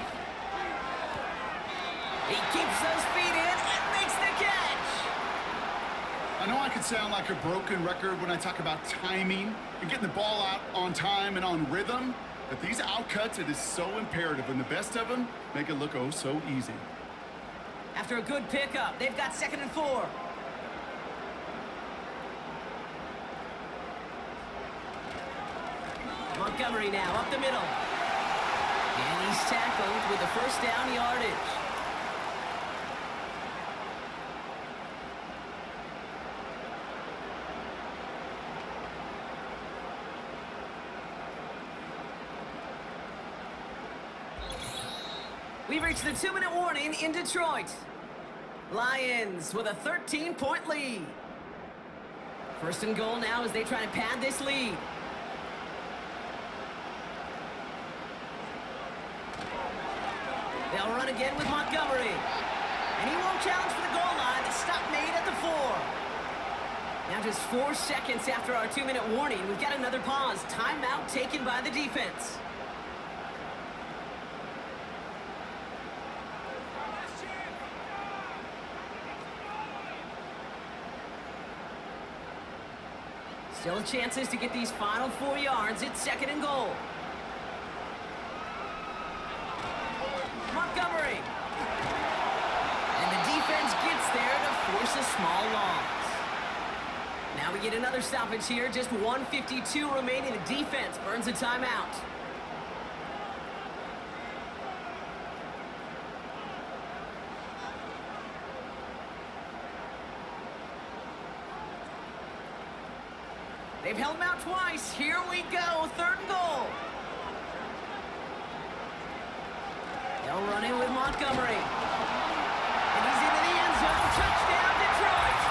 He keeps those feet in and makes the catch. I know I could sound like a broken record when I talk about timing and getting the ball out on time and on rhythm, but these outcuts, it is so imperative, and the best of them make it look oh so easy. After a good pickup, they've got 2nd and 4. Montgomery now up the middle. And he's tackled with a first down yardage. We've reached the 2-minute warning in Detroit. Lions with a 13-point lead. 1st and goal now as they try to pad this lead. They'll run again with Montgomery. And he won't challenge for the goal line. The stop made at the 4. Now just 4 seconds after our 2-minute warning, we've got another pause. Timeout taken by the defense. Still chances to get these final 4 yards. It's 2nd and goal. Montgomery. And the defense gets there to force a small loss. Now we get another stoppage here. Just 1:52 remaining. The defense burns a timeout. They've held him out twice. Here we go. 3rd and goal. They'll run in with Montgomery. And he's into the end zone. Touchdown, Detroit.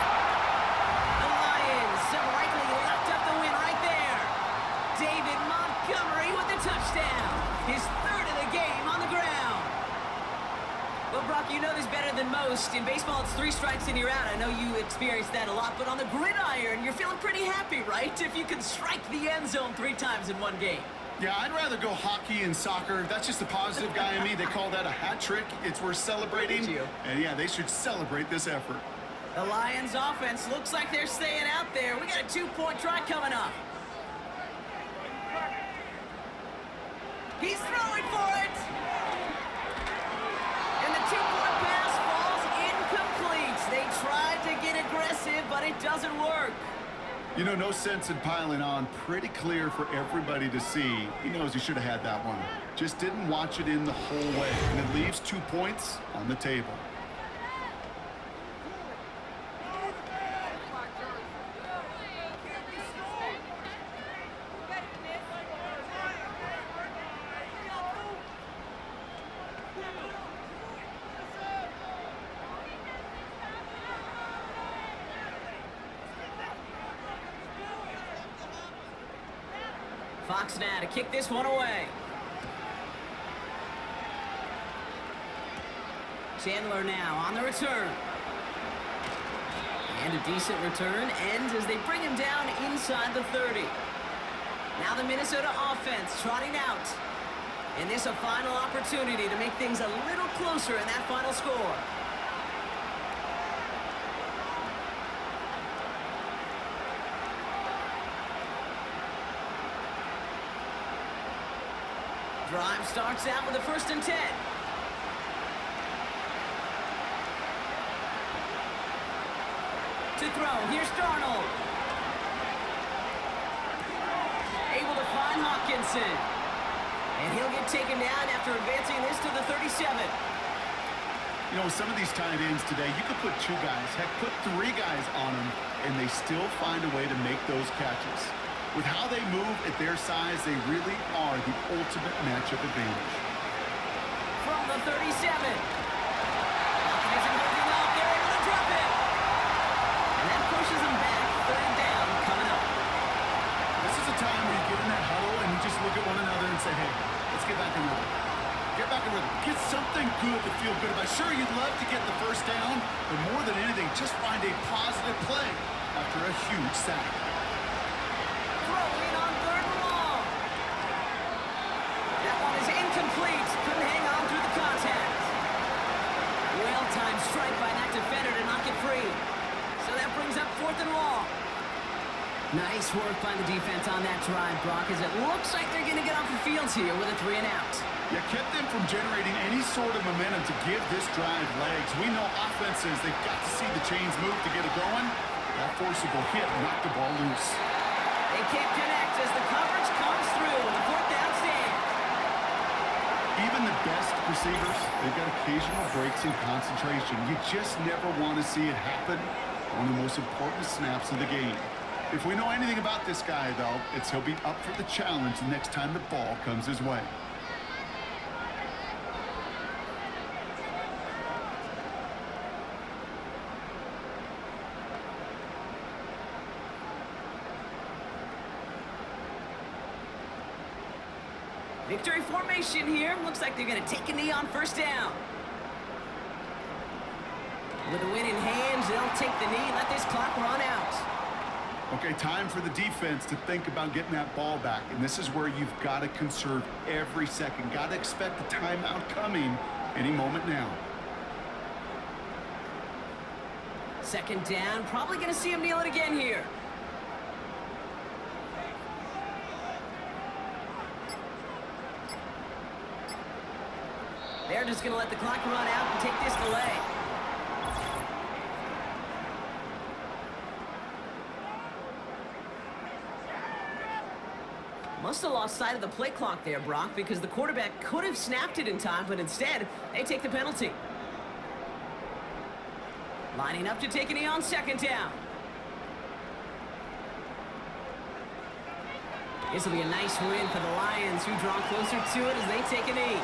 The Lions have likely left up the win right there. David Montgomery with the touchdown. His 3rd of the game on the ground. Well, Brock, you know this better than most. In baseball, it's 3 strikes and you're out. I know you experienced that a lot, but on the gridiron, you're feeling pretty happy, right? If you can strike the end zone 3 times in one game. Yeah, I'd rather go hockey and soccer. That's just the positive guy in me. They call that a hat trick. It's worth celebrating. And yeah, they should celebrate this effort. The Lions offense looks like they're staying out there. We got a 2-point try coming up. He's throwing for it. And the 2-point pass falls incomplete. They tried to get aggressive, but it doesn't work. You know, no sense in piling on. Pretty clear for everybody to see. He knows he should have had that one. Just didn't watch it in the whole way. And it leaves 2 points on the table. Fox now to kick this one away. Chandler now on the return. And a decent return ends as they bring him down inside the 30. Now the Minnesota offense trotting out. And this a final opportunity to make things a little closer in that final score. Drive starts out with a 1st and 10. To throw, here's Darnold. Able to find Hawkinson. And he'll get taken down after advancing this to the 37. You know, with some of these tight ends today, you could put 2 guys, heck, put 3 guys on them, and they still find a way to make those catches. With how they move at their size, they really are the ultimate matchup advantage. From the 37. Isn't moving up. They're able to drop it. And that pushes them back. 3rd down coming up. This is a time where you get in that huddle and you just look at one another and say, hey, let's get back in rhythm. Get back in rhythm. Get something good to feel good about. Sure, you'd love to get the 1st down, but more than anything, just find a positive play after a huge sack. Throwing on 3rd and long. That one is incomplete. Couldn't hang on through the contact. Well-timed strike by that defender to knock it free. So that brings up 4th and long. Nice work by the defense on that drive, Brock, as it looks like they're going to get off the field here with a 3 and out. You kept them from generating any sort of momentum to give this drive legs. We know offenses, they've got to see the chains move to get it going. That forcible hit knocked the ball loose. They can't connect as the coverage comes through on the 4th down stand. Even the best receivers, they've got occasional breaks in concentration. You just never want to see it happen on the most important snaps of the game. If we know anything about this guy, though, it's he'll be up for the challenge the next time the ball comes his way. Victory formation here. Looks like they're going to take a knee on 1st down. With a win in hands, they'll take the knee and let this clock run out. Okay, time for the defense to think about getting that ball back. And this is where you've got to conserve every second. Got to expect the timeout coming any moment now. 2nd down. Probably going to see him kneel it again here. They're just going to let the clock run out and take this delay. Must have lost sight of the play clock there, Brock, because the quarterback could have snapped it in time, but instead, they take the penalty. Lining up to take a knee on 2nd down. This will be a nice win for the Lions, who draw closer to it as they take a knee.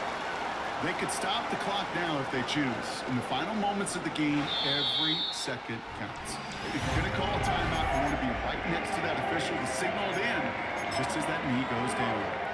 They could stop the clock now if they choose. In the final moments of the game, every second counts. If you're going to call a timeout, you want to be right next to that official to signal it in just as that knee goes down.